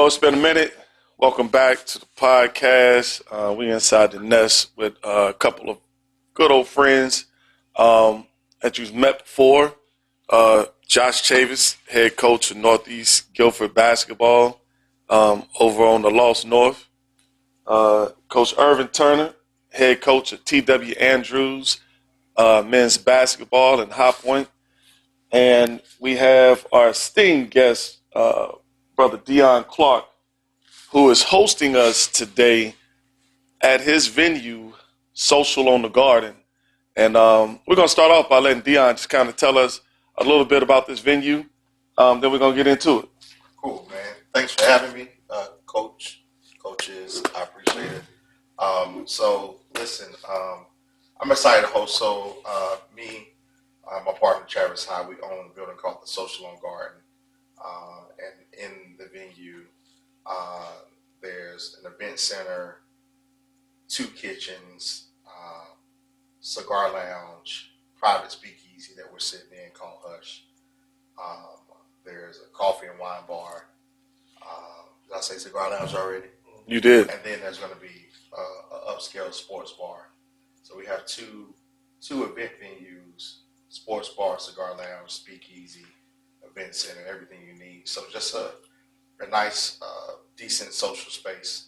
know, it's been a minute. Welcome back to the podcast. We inside the nest with a couple of good old friends that you've met before. Josh Chavis, head coach of Northeast Guilford basketball over on the Lost North. Coach Irvin Turner, head coach of T.W. Andrews men's basketball in High Point. And we have our esteemed guest, Brother Dion Clark, who is hosting us today at his venue, Social on the Garden. And we're going to start off by letting Dion just kind of tell us a little bit about this venue. Then we're going to get into it. Cool, man. Thanks for having me, coaches. I appreciate it. So, listen, I'm excited to host. So, my partner, Travis High, we own a building called the Social on Garden. And in the venue, there's an event center, 2 kitchens, cigar lounge, private speakeasy that we're sitting in called Hush. There's a coffee and wine bar. Did I say cigar lounge already? You did. And then there's going to be an upscale sports bar. So we have two event venues, sports bar, cigar lounge, speakeasy, event center, everything you need. So just a nice, decent social space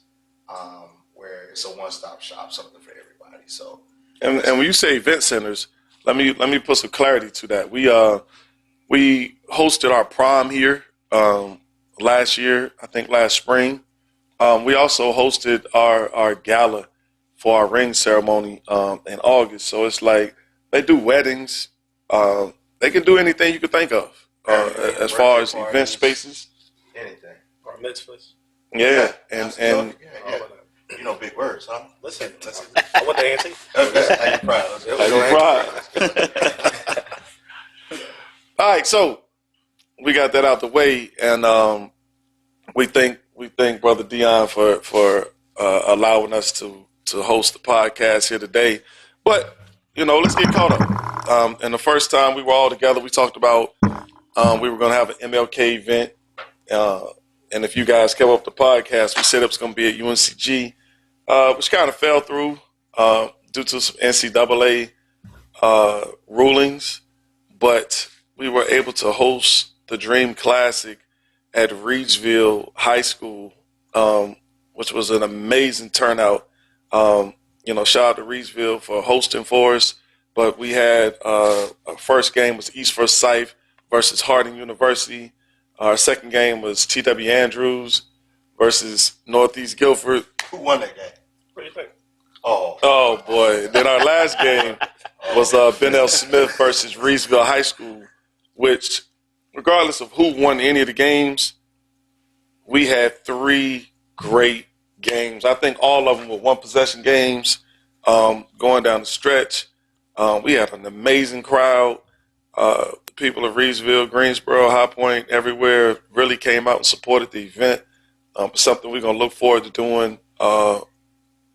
where it's a one-stop shop, something for everybody. So, and when you say event centers, let me put some clarity to that. We hosted our prom here last year, I think last spring. We also hosted our gala for our ring ceremony in August. So it's like they do weddings. They can do anything you could think of as far as event spaces. Anything. Bar mitzvahs. Yeah, and you know big words, huh? Listen. I want the auntie. Are you proud? All right, so we got that out the way, and we thank Brother Dion for allowing us to host the podcast here today. But let's get caught up. And the first time we were all together, we talked about we were going to have an MLK event. And if you guys kept up the podcast, we said it was going to be at UNCG, which kind of fell through due to some NCAA rulings. But we were able to host the Dream Classic at Reedsville High School, which was an amazing turnout. Shout out to Reedsville for hosting for us. But we had our first game was East Forsyth versus Harding University. Our second game was T.W. Andrews versus Northeast Guilford. Who won that game? What do you think? Oh boy. Then our last game was Ben L. Smith versus Reedsville High School, which, regardless of who won any of the games, we had 3 great games. I think all of them were one-possession games going down the stretch. We had an amazing crowd. People of Reedsville, Greensboro, High Point, everywhere really came out and supported the event. Something we're going to look forward to doing,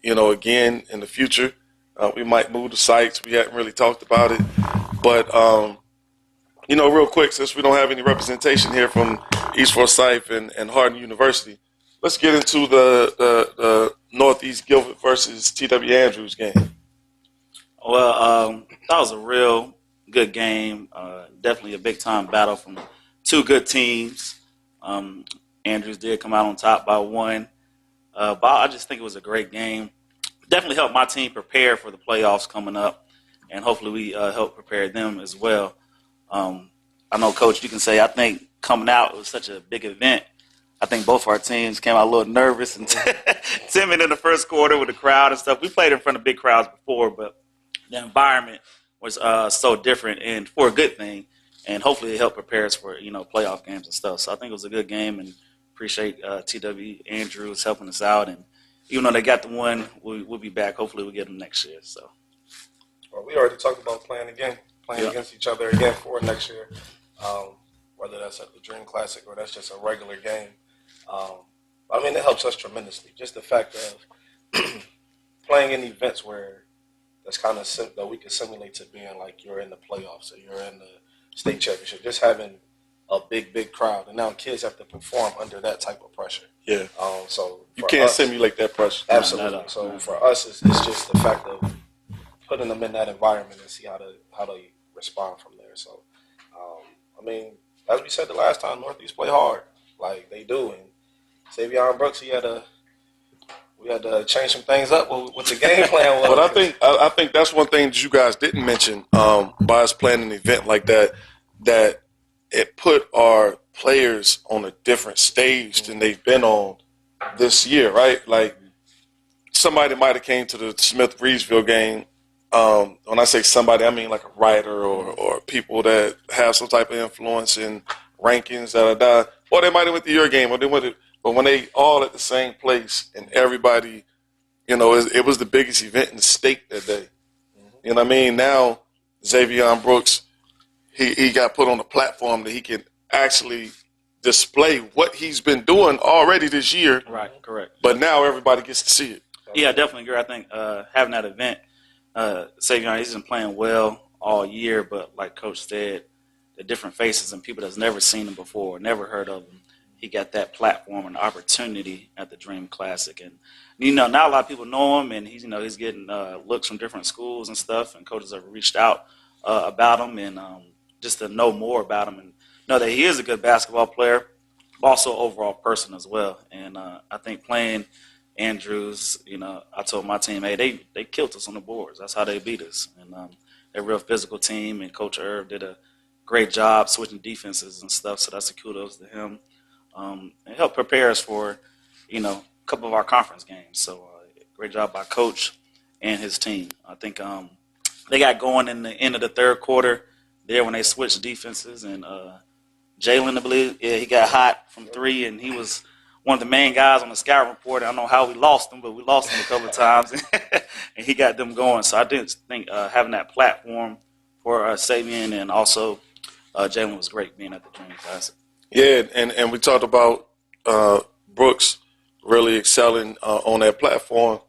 again in the future. We might move the sites. We hadn't really talked about it. But, real quick, since we don't have any representation here from East Forsyth and Harding University, let's get into the Northeast Guilford versus T.W. Andrews game. Well, that was a real good game. Definitely a big-time battle from 2 good teams. Andrews did come out on top by 1. But I just think it was a great game. Definitely helped my team prepare for the playoffs coming up, and hopefully we help prepare them as well. I know, Coach, you can say I think coming out, it was such a big event. I think both our teams came out a little nervous and timid in the first quarter with the crowd and stuff. We played in front of big crowds before, but the environment was so different, and for a good thing, and hopefully it helped prepare us for playoff games and stuff. So I think it was a good game, and appreciate T.W. Andrews helping us out. And even though they got the one, we'll be back. Hopefully we'll get them next year. So, Well, we already talked about playing against each other again for next year, whether that's at the Dream Classic or that's just a regular game. It helps us tremendously. Just the fact of playing in events where that's kind of that we can simulate to being like you're in the playoffs or you're in the state championship. Just having a big crowd, and now kids have to perform under that type of pressure. Yeah. So You can't us, simulate that pressure. absolutely. So for us, it's just the fact of putting them in that environment and see how they respond from there. So, I mean, as we said the last time, Northeast play hard, like they do, and Savion Brooks, we had to change some things up with the game plan was. But I think that's one thing that you guys didn't mention by us playing an event like that it put our players on a different stage than they've been on this year, right? Like somebody might have came to the Smith-Reedsville game. When I say somebody, I mean like a writer or people that have some type of influence in rankings, or they might have went to your game, or they went to, but when they all at the same place and everybody, it was the biggest event in the state that day. You know what I mean? Now, Xavier Brooks, he got put on a platform that he can actually display what he's been doing already this year. Right, correct. But now everybody gets to see it. Yeah, I definitely agree. I think having that event, Savion, he's been playing well all year, but like Coach said, the different faces and people that's never seen him before, never heard of him, he got that platform and opportunity at the Dream Classic. And, now a lot of people know him, and he's getting looks from different schools and stuff, and coaches have reached out about him and just to know more about him and know that he is a good basketball player, but also an overall person as well. And I think playing Andrews, I told my team, hey, they killed us on the boards. That's how they beat us. And they're a real physical team, and Coach Irv did a great job switching defenses and stuff, so that's a kudos to him. And helped prepare us for, a couple of our conference games. So great job by Coach and his team. I think they got going in the end of the third quarter there when they switched defenses, and Jalen, I believe, he got hot from three, and he was one of the main guys on the scout report. I don't know how we lost him, but we lost him a couple of times, and he got them going. So I did think having that platform for Savion and also Jalen was great being at the Dream Classic. Yeah, and we talked about Brooks really excelling on that platform.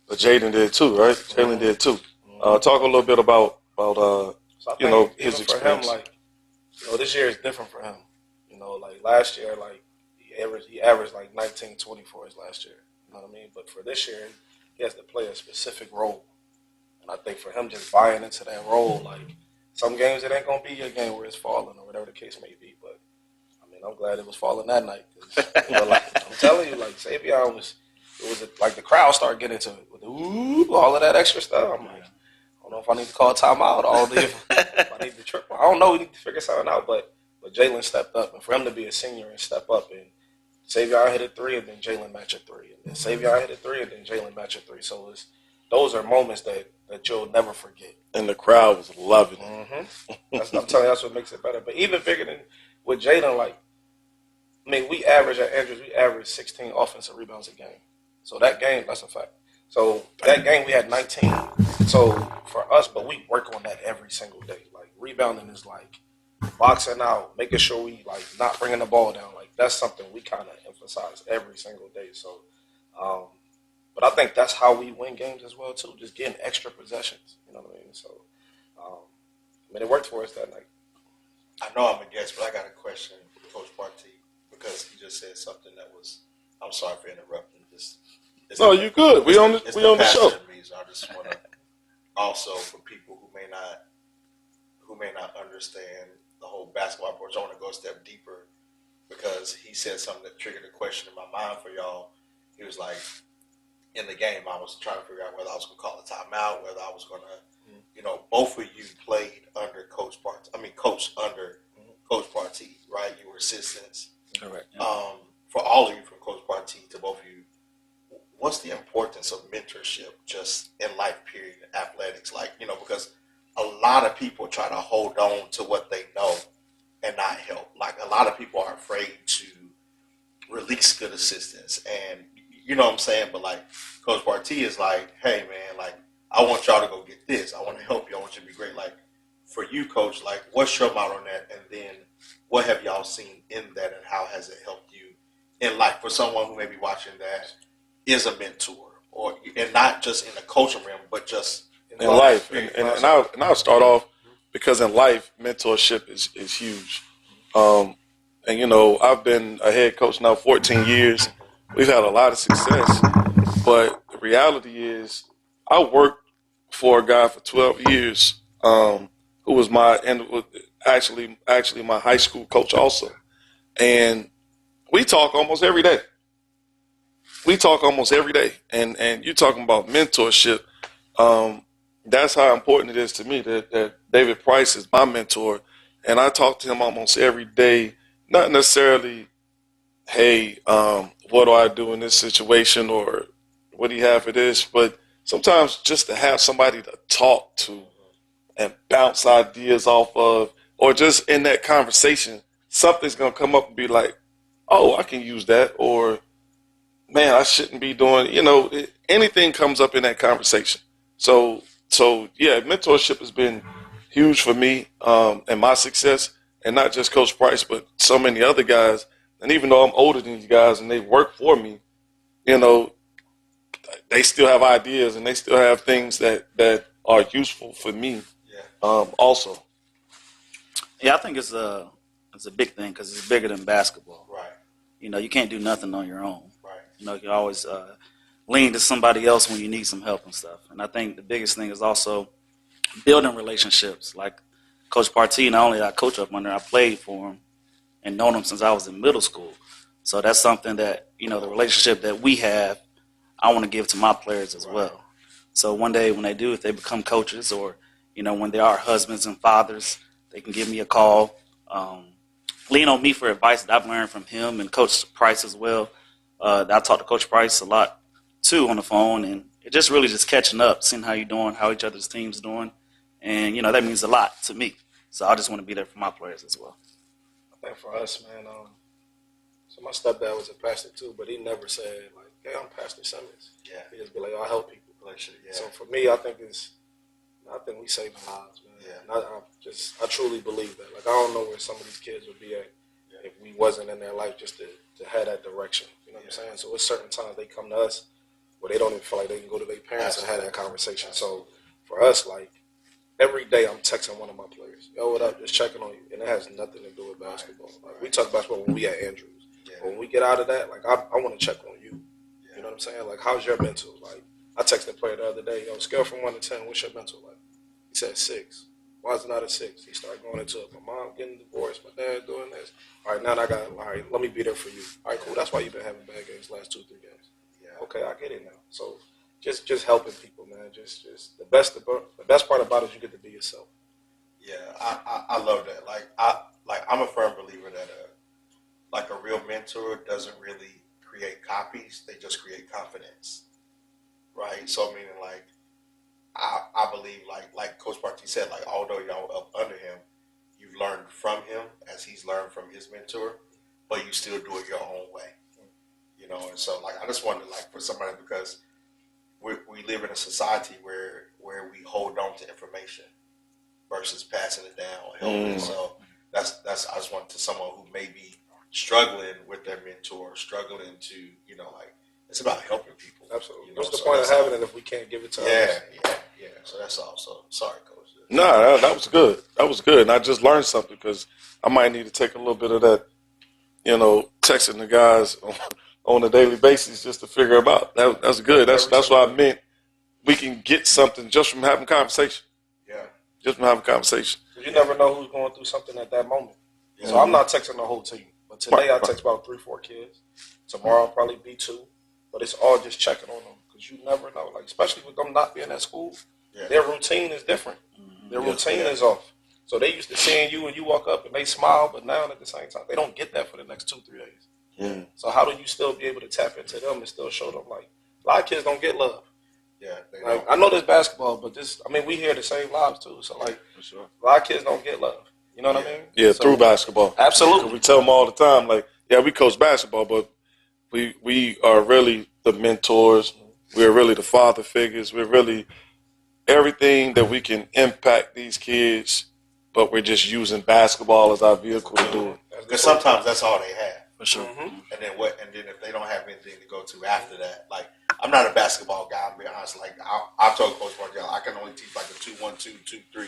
But Jaden did too, right? Jalen did too. Talk a little bit about So I think his even for him, experience. this year is different for him. Like last year, like he averaged like 19-20 for his last year. You know what I mean? But for this year, he has to play a specific role. And I think for him just buying into that role, like some games it ain't gonna be a game where it's falling or whatever the case may be. But I mean, I'm glad it was falling that night. 'Cause, I'm telling you, like Savion was like the crowd started getting into it with the ooh, all of that extra stuff. I'm like, I don't know if I need to call timeout all day. If I need to trip. I don't know. We need to figure something out. But Jalen stepped up, and for him to be a senior and step up, and Savion hit a three, and then Jalen matched a three, and then Savion hit a three, and then Jalen matched a three. So those are moments that you'll never forget. And the crowd was loving it. Mm-hmm. I'm telling you, that's what makes it better. But even bigger than with Jalen, like, I mean, we average at Andrews, 16 offensive rebounds a game. So that game, that's a fact. So that game we had 19. So for us, but we work on that every single day. Like rebounding is like boxing out, making sure we like not bringing the ball down. Like that's something we kind of emphasize every single day. So, but I think that's how we win games as well too. Just getting extra possessions. You know what I mean? So, I mean, it worked for us that night. I know I'm a guest, but I got a question for Coach Barty because he just said something that was. I'm sorry for interrupting. No, you good. We on the show. Me, so I just want to also for people who may not understand the whole basketball approach. I want to go a step deeper because he said something that triggered a question in my mind for y'all. He was like, in the game, I was trying to figure out whether I was going to call a timeout, whether I was going to, both of you played under Coach Barty. I mean, coached under Coach Barty, right? You were assistants. Correct. For all of you, from Coach Barty to both of you, what's the importance of mentorship just in life, period, in athletics? Like, because a lot of people try to hold on to what they know and not help. Like, a lot of people are afraid to release good assistance. And, you know what I'm saying? But, like, Coach Barty is like, hey, man, like, I want y'all to go get this. I want to help you. I want you to be great. Like, for you, Coach, like, what's your motto on that? And then what have y'all seen in that and how has it helped you in life for someone who may be watching that is a mentor, and not just in the coaching realm, but just in life. And I'll start off because in life, mentorship is huge. And, you know, I've been a head coach now 14 years. We've had a lot of success. But the reality is I worked for a guy for 12 years who was actually my high school coach also. And we talk almost every day. And you're talking about mentorship. That's how important it is to me that David Price is my mentor. And I talk to him almost every day, not necessarily, hey, what do I do in this situation or what do you have for this? But sometimes just to have somebody to talk to and bounce ideas off of, or just in that conversation, something's going to come up and be like, oh, I can use that, or man, I shouldn't be doing, anything comes up in that conversation. So yeah, mentorship has been huge for me and my success, and not just Coach Price, but so many other guys. And even though I'm older than these guys and they work for me, they still have ideas and they still have things that are useful for me. Also. Yeah, I think it's a big thing because it's bigger than basketball. Right. You can't do nothing on your own. Right. You can always lean to somebody else when you need some help and stuff. And I think the biggest thing is also building relationships. Like Coach Partee, not only did I coach up under, I played for him and known him since I was in middle school. So that's something that, the relationship that we have, I want to give to my players as well. So one day when if they become coaches or, when they are husbands and fathers, they can give me a call, lean on me for advice that I've learned from him and Coach Price as well. I talk to Coach Price a lot, too, on the phone, and it just really just catching up, seeing how you're doing, how each other's team's doing, and, that means a lot to me. So I just want to be there for my players as well. I think for us, man, so my stepdad was a pastor, too, but he never said, like, hey, I'm Pastor Simmons. Yeah. He just be like, I help people. Yeah. So for me, I think we saving lives, man. Yeah. And I truly believe that. Like, I don't know where some of these kids would be at if we wasn't in their life just to have that direction. You know what I'm saying? So it's certain times they come to us where they don't even feel like they can go to their parents and have that conversation. So for us, like, every day I'm texting one of my players. Yo, what up? Just checking on you. And it has nothing to do with basketball. Like, we talk basketball when we at Andrews. Yeah. But when we get out of that, like, I want to check on you. Yeah. You know what I'm saying? Like, how's your mental? Like, I texted a player the other day, yo, scale from 1 to 10, what's your mental like? He said 6. Why is it not a 6? He started going into it. My mom getting divorced, my dad doing this. All right, now let me be there for you. All right, cool. That's why you've been having bad games the last 2-3 games. Yeah. Okay, I get it now. So just helping people, man. Just the best part about it is you get to be yourself. Yeah, I love that. I'm a firm believer that a real mentor doesn't really create copies; they just create confidence, right? So meaning I believe like Coach Partee said, like although y'all up under him, you've learned from him as he's learned from his mentor, but you still do it your own way, And so I just wanted for somebody because we live in a society where we hold on to information versus passing it down. So that's I just wanted to someone who may be struggling with their mentor, struggling to it's about helping people. Absolutely. What's the point of having it if we can't give it to others? Yeah. So that's all. So sorry, Coach. No, that was good. That was good. And I just learned something because I might need to take a little bit of that, texting the guys on a daily basis just to figure them out. That's good. That's what I meant. We can get something just from having conversation. Yeah. Just from having conversation. You never know who's going through something at that moment. Yeah. So I'm not texting the whole team. But today I text about 3-4 kids. Tomorrow I'll probably be 2. But it's all just checking on them because you never know. Like, especially with them not being at school, their routine is different. Their routine is off. So they used to seeing you and you walk up and they smile, but now at the same time, they don't get that for the next 2-3 days. Yeah. So how do you still be able to tap into them and still show them, like, a lot of kids don't get love. Yeah. I know there's basketball, but we here to save lives too. So, like, for sure. A lot of kids don't get love. You know what I mean? Yeah, so, through basketball. Absolutely. We tell them all the time, like, yeah, we coach basketball, but we are really the mentors. We're really the father figures. We're really everything that we can impact these kids, but we're just using basketball as our vehicle to do it. Because sometimes that's all they have. For sure. Mm-hmm. And then if they don't have anything to go to after that, like, I'm not a basketball guy, I'm being honest. Like, I've told Coach Martel, I can only teach like a 2-1-2, 2-3,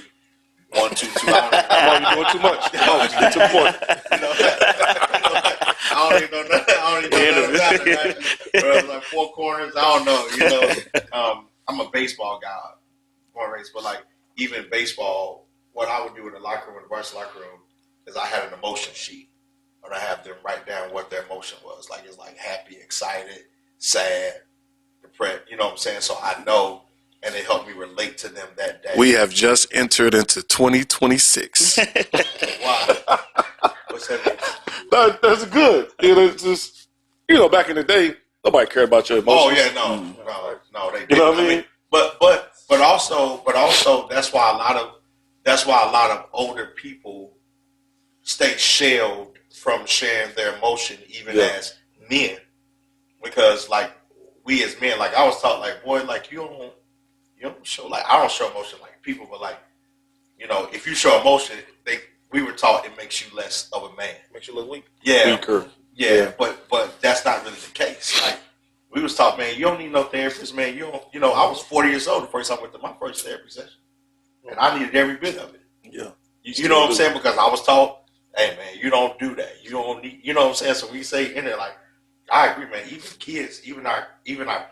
1-2-2. I'm already doing too much. You get to the point. I don't even know nothing. I don't even know nothing about it. Right? But it was like four corners. I don't know. I'm a baseball guy, born and raised, but like even baseball, what I would do in the locker room, in the varsity locker room, is I had an emotion sheet, and I have them write down what their emotion was. Like it's like happy, excited, sad, depressed. You know what I'm saying? So I know, and it helped me relate to them that day. We have just entered into 2026. Why? What's that mean? That's good. It's just, back in the day, nobody cared about your emotions. Oh yeah, no, they didn't. You know what I mean? But also, that's why a lot of older people stay shelled from sharing their emotion, even as men, because like we as men, like I was taught, like boy, like you don't show, like I don't show emotion like people, but like if you show emotion, we were taught it makes you less of a man, Makes you look weak. yeah, Weaker. yeah, but that's not really the case. Like we was taught, man, you don't need no therapist, man. You don't, I was 40 years old the first time I went to my first therapy session, and I needed every bit of it. Yeah. You know what I'm saying? Because I was taught, hey man, you don't do that. You don't need, you know what I'm saying? So we say in there, like, I agree, man. Even kids, even our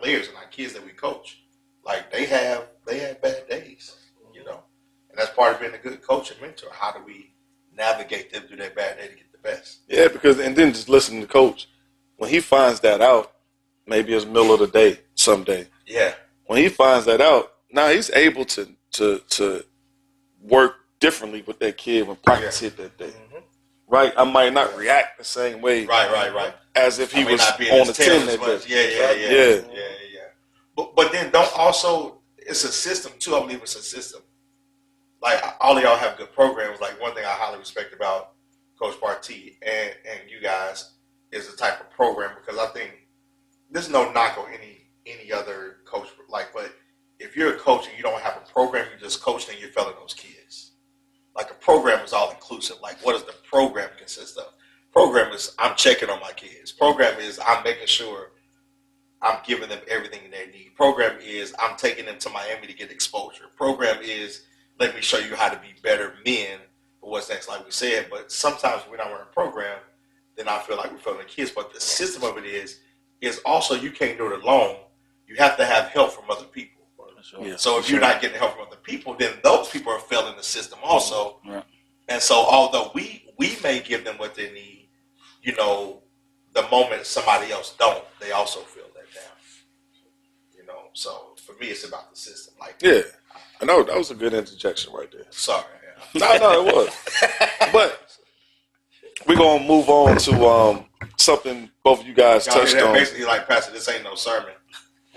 players and our kids that we coach, like they have bad days, and that's part of being a good coach and mentor. How do we navigate them through that bad day to get the best? Yeah, and then just listen to coach. When he finds that out, maybe it's middle of the day someday. Yeah. When he finds that out, now he's able to work differently with that kid when practice hit that day. Mm-hmm. Right? I might not react the same way. Right. As if he was not be on the 10 that day. Yeah. But then don't also, it's a system too. I believe it's a system. Like all of y'all have good programs. Like one thing I highly respect about Coach Barty and you guys is the type of program, because I think there's no knock on any other coach. Like, but if you're a coach and you don't have a program, you just coach and you're failing those kids. Like a program is all inclusive. Like what does the program consist of? Program is I'm checking on my kids. Program is I'm making sure I'm giving them everything they need. Program is I'm taking them to Miami to get exposure. Program is let me show you how to be better men for what's next, like we said. But sometimes we're not running a program, then I feel like we're failing the kids. But the system of it is also you can't do it alone. You have to have help from other people. Yeah, so if you're not getting help from other people, then those people are failing the system also. Right. And so although we may give them what they need, the moment somebody else don't, they also feel let down. So for me, it's about the system. Like I know that was a good interjection right there. Sorry. No, it was. But we're gonna move on to something both of you guys touched on. Basically, like Pastor, this ain't no sermon.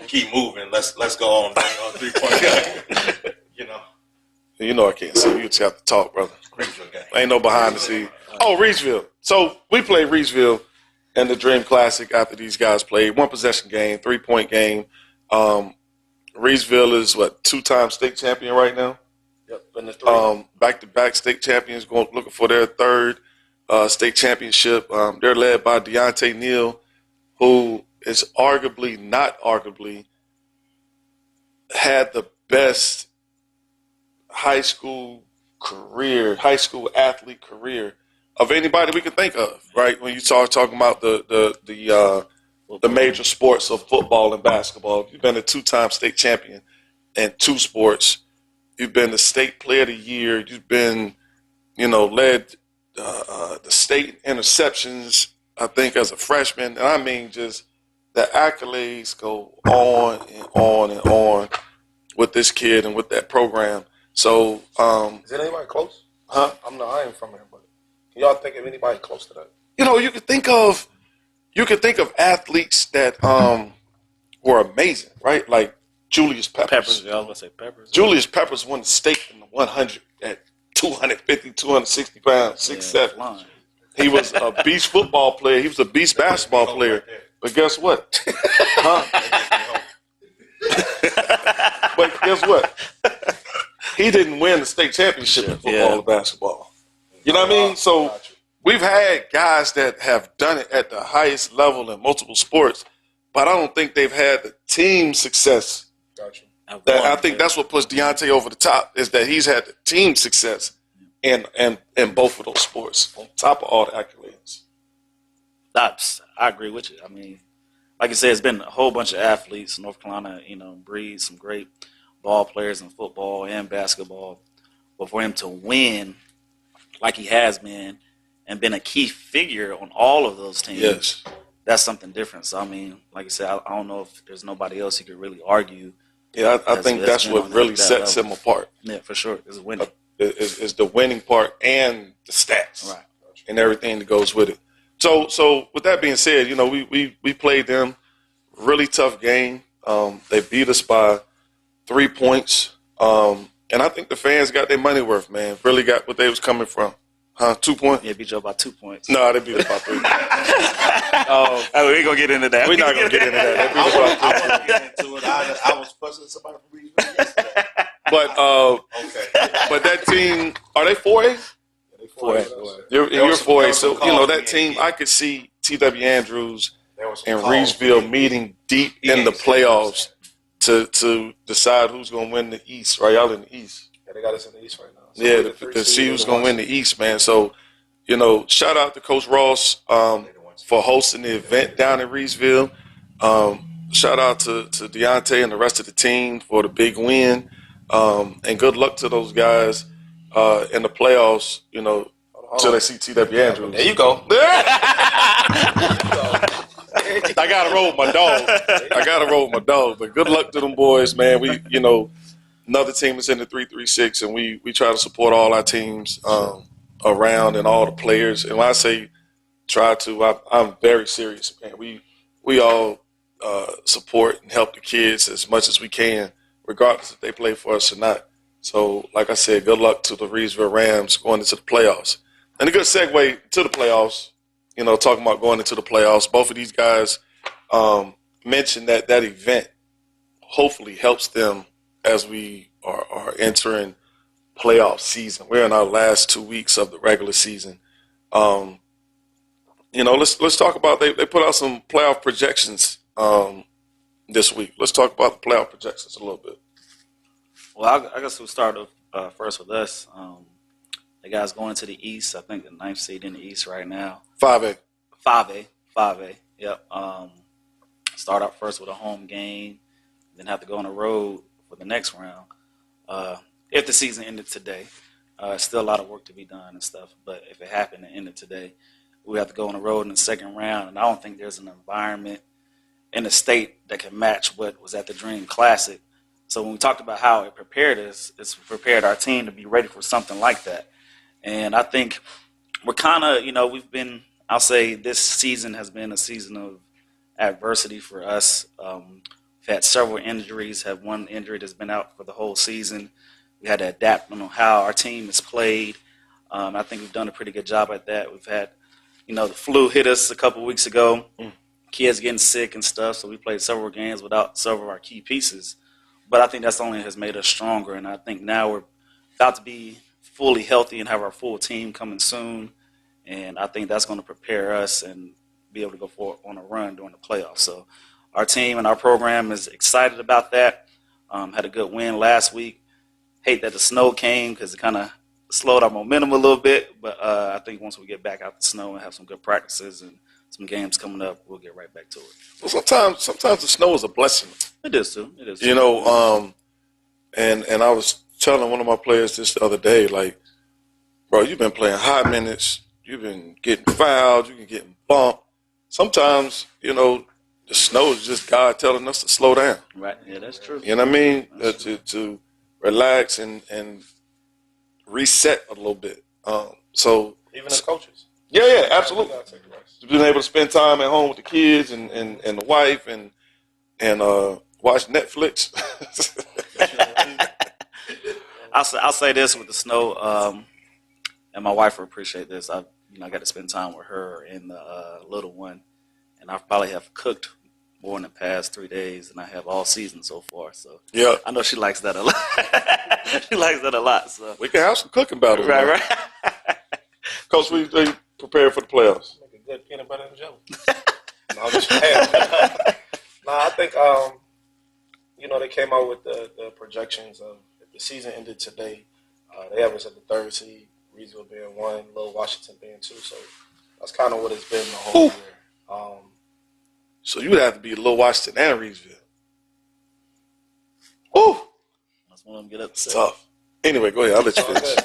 Keep moving. Let's go on 3-point. I can't see you. Just have to talk, brother. Reachville game. Ain't no behind the scenes. Oh, Reachville. So we played Reachville in the Dream Classic after these guys played. 1-possession game, 3-point game. Reachville is what, 2-time state champion right now? Yep, in the 3. Back-to-back state champions looking for their third state championship. They're led by Deontay Neal, who is not arguably, had the best high school athlete career of anybody we could think of, right? When you start talking about the major sports of football and basketball, you've been a 2-time state champion in 2 sports. You've been the state player of the year. You've been, led the state interceptions, I think, as a freshman. And I mean, just the accolades go on and on and on with this kid and with that program. So, is there anybody close? Huh? I ain't from here, but can y'all think of anybody close to that? You could think of athletes that were amazing, right? Like Julius Peppers. I was going to say Peppers. Julius Peppers won the state in the 100 at 250, 260 pounds, 6'7". He was a beast football player. He was a beast basketball player. But guess what? But guess what? He didn't win the state championship in football or basketball. You know what I mean? So we've had guys that have done it at the highest level in multiple sports, but I don't think they've had the team success. Gotcha. I think that's what puts Deontay over the top, is that he's had the team success in both of those sports, on top of all the accolades. I agree with you. I mean, like I said, it's been a whole bunch of athletes. North Carolina, breeds some great ball players in football and basketball. But for him to win like he has been and been a key figure on all of those teams, Yes. that's something different. So, I mean, like I said, I don't know if there's nobody else you could really argue. Yeah, I think that's what really sets him apart. Yeah, for sure. Is winning. Is the winning part and the stats, Right, and everything that goes with it. So with that being said, we played them, really tough game. They beat us by 3 points, and I think the fans got their money worth. Man, really got what they was coming from. 2 points? Yeah, beat you by 2 points. No, they beat us by 3. We ain't gonna get into that. We're not gonna get into that. They beat us by 3. I want to get into it. I was fussing at somebody from Reedsville yesterday. But Okay. but that team, are they 4A? They 4A. You're There was 4A. some So calls that being team, I could see T.W. Andrews There was some and calls Reedsville being- meeting deep in the playoffs to decide who's gonna win the East. Right, y'all in the East. Yeah, they got us in the East right now. So Yeah, we're the to 3 see seed who's and the gonna 1 win the seed. East, man. So shout out to Coach Ross for hosting the event down in Reedsville. Shout out to Deontay and the rest of the team for the big win. And good luck to those guys in the playoffs, till they see T.W. Andrews. There you go. I got to roll with my dog. But good luck to them boys, man. We, another team is in the 336, and we try to support all our teams around and all the players. And when I say try to, I'm very serious, man. We all support and help the kids as much as we can, regardless if they play for us or not. So, like I said, good luck to the Reedsville Rams going into the playoffs. And a good segue to the playoffs, talking about going into the playoffs. Both of these guys mentioned that event hopefully helps them as we are entering playoff season. We're in our last 2 weeks of the regular season. Let's talk about they put out some playoff projections this week. Let's talk about the playoff projections a little bit. Well, I guess we'll start first with us. The guys going to the East. I think the 9th seed in the East right now. 5A. 5A. Yep. Start out first with a home game, then have to go on the road for the next round. If the season ended today, still a lot of work to be done and stuff. But if it happened and ended today, we have to go on the road in the second round. And I don't think there's an environment in the state that can match what was at the Dream Classic. So when we talked about how it prepared us, it's prepared our team to be ready for something like that. And I think we're kind of, I'll say this season has been a season of adversity for us. We've had several injuries, have one injury that's been out for the whole season. We had to adapt on how our team has played. I think we've done a pretty good job at that. We've had, the flu hit us a couple weeks ago. Kids getting sick and stuff, so we played several games without several of our key pieces. But I think that's only has made us stronger, and I think now we're about to be fully healthy and have our full team coming soon. And I think that's going to prepare us and be able to go forward on a run during the playoffs. So our team and our program is excited about that. Had a good win last week. Hate that the snow came because it kind of slowed our momentum a little bit. But I think once we get back out the snow and have some good practices and some games coming up, we'll get right back to it. Well, sometimes the snow is a blessing. It is too. And I was telling one of my players this the other day, like, bro, you've been playing high minutes. You've been getting fouled. You've been getting bumped. Sometimes, the snow is just God telling us to slow down. Right. Yeah, that's true. You know what I mean? To relax and reset a little bit. Even as coaches. Yeah, absolutely. We gotta take a rest. Being able to spend time at home with the kids and the wife and watch Netflix. I'll say this with the snow, and my wife will appreciate this. I got to spend time with her and the little one, and I probably have cooked more in the past 3 days than I have all season so far. So Yeah, I know she likes that a lot. She likes that a lot. So we can have some cooking battles. right. Coach, we prepared for the playoffs. Make a good peanut butter and jelly. No, I'm just playing. I think they came out with the projections of if the season ended today, they have us at the 3rd seed, Reedsville being 1, Little Washington being 2. So that's kind of what it's been the whole year. So you would have to be Little Washington and Reedsville. Woo! That's one of them get upset. Tough. Anyway, go ahead. I'll let you finish.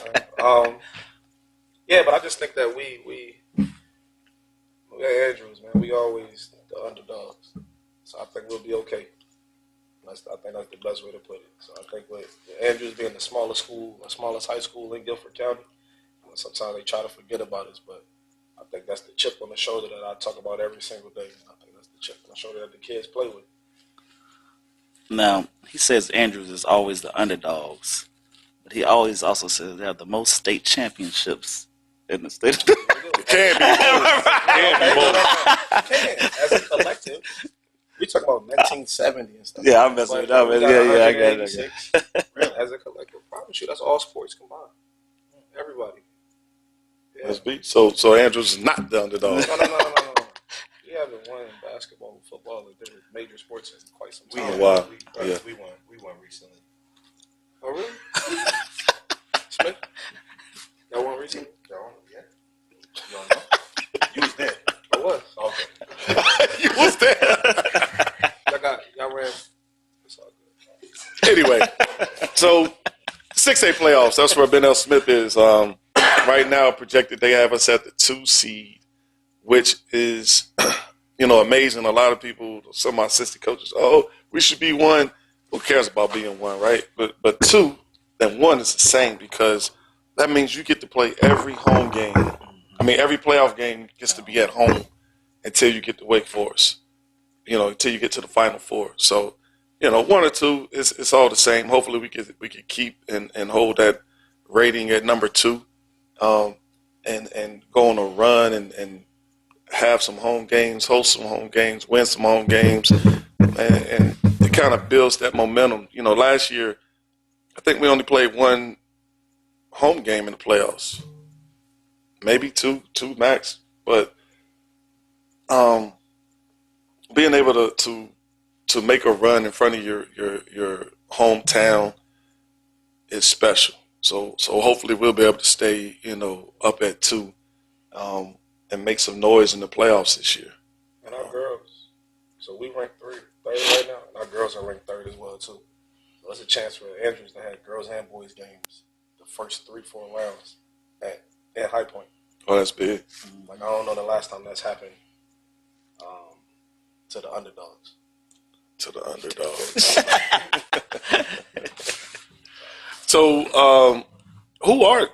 Yeah, but I just think that we got Andrews, man. We always the underdogs, so I think we'll be okay. I think that's the best way to put it. So I think with Andrews being the smallest school, the smallest high school in Guilford County, sometimes they try to forget about us, but I think that's the chip on the shoulder that I talk about every single day. I think that's the chip on the shoulder that the kids play with. Now, he says Andrews is always the underdogs, but he always also says they have the most state championships in the state. It can be more. Can, as a collective. We talk about 1970 and stuff. Yeah, I'm messing with that. Yeah, I got it. Really, as a collective, I promise you, that's all sports combined. Everybody. Yeah. Let's be. So Andrews is not the underdog. No. We haven't won in basketball and football and different major sports in quite some time. Wow. We won recently. Oh, really? Smith? Y'all won recently? Yeah. You don't know? You was there. I was. Okay. You was there. Y'all ran. It's all good. Anyway, so 6A playoffs. That's where Ben L. Smith is. Right now, projected they have us at the 2 seed, which is, amazing. A lot of people, some of my assistant coaches, we should be 1. Who cares about being 1, right? But 2 and 1 is the same because that means you get to play every home game. I mean, every playoff game gets to be at home until you get to Wake Forest, until you get to the Final Four. So, 1 or 2, it's all the same. Hopefully we could keep and hold that rating at number 2, and go on a run and have some home games, host some home games, win some home games, and it kind of builds that momentum. Last year, I think we only played 1 home game in the playoffs, maybe two max, but being able to make a run in front of your hometown is special. So hopefully we'll be able to stay, up at 2, and make some noise in the playoffs this year. And our girls, so we rank third right now, and our girls are ranked 3rd as well too. So it's a chance for Andrews to have girls and boys games the first 3-4 rounds at High Point. Oh, that's big. Like I don't know the last time that's happened to the underdogs. To the underdogs. So, who are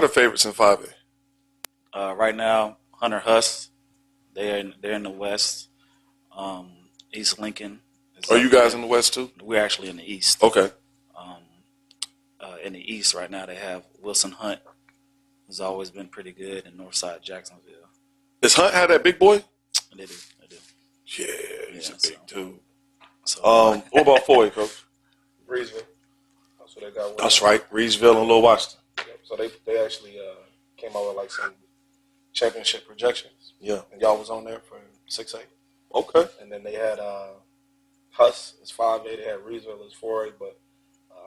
the favorites in 5A? Right now, Hunter Huss, they're in the West. East Lincoln. Are you guys in the West too? We're actually in the East. Okay. In the East right now, they have Wilson Hunt, who's always been pretty good, in Northside Jacksonville. Does Hunt have that big boy? They do. Yeah, he's a big dude. So, what about 4A, Coach? Reedsville. That's what they got. That's right, Reedsville and Little Washington. Yep. So they actually came out with like some championship projections. Yeah. And y'all was on there for 6A. Okay. And then they had Huss as 5A. They had Reedsville as 4A. But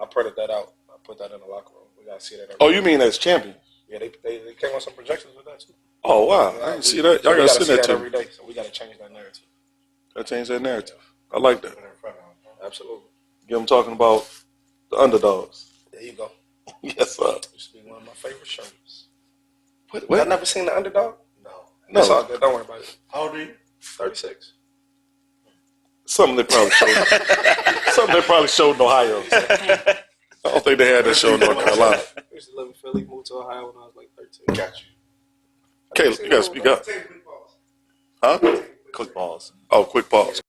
I printed that out. I put that in the locker room. We got to see that. Oh, you mean as champions? Yeah, they came on some projections with that too. Oh, wow. I didn't see that. Y'all got to see that too. Every day, so we got to change that narrative. Got to change that narrative. I like that. Absolutely. Get them talking about the underdogs. There you go. Yes, sir. Used to be one of my favorite shows. What? Y'all never seen The Underdog? No. That's all good. Don't worry about it. How old are you? 36. Something they probably showed in Ohio. I don't think they had that show in North Carolina. I used to live in Philly, moved to Ohio when I was like 13. Got you. Caleb, you got to speak up. Huh? quick balls. Oh, quick pause.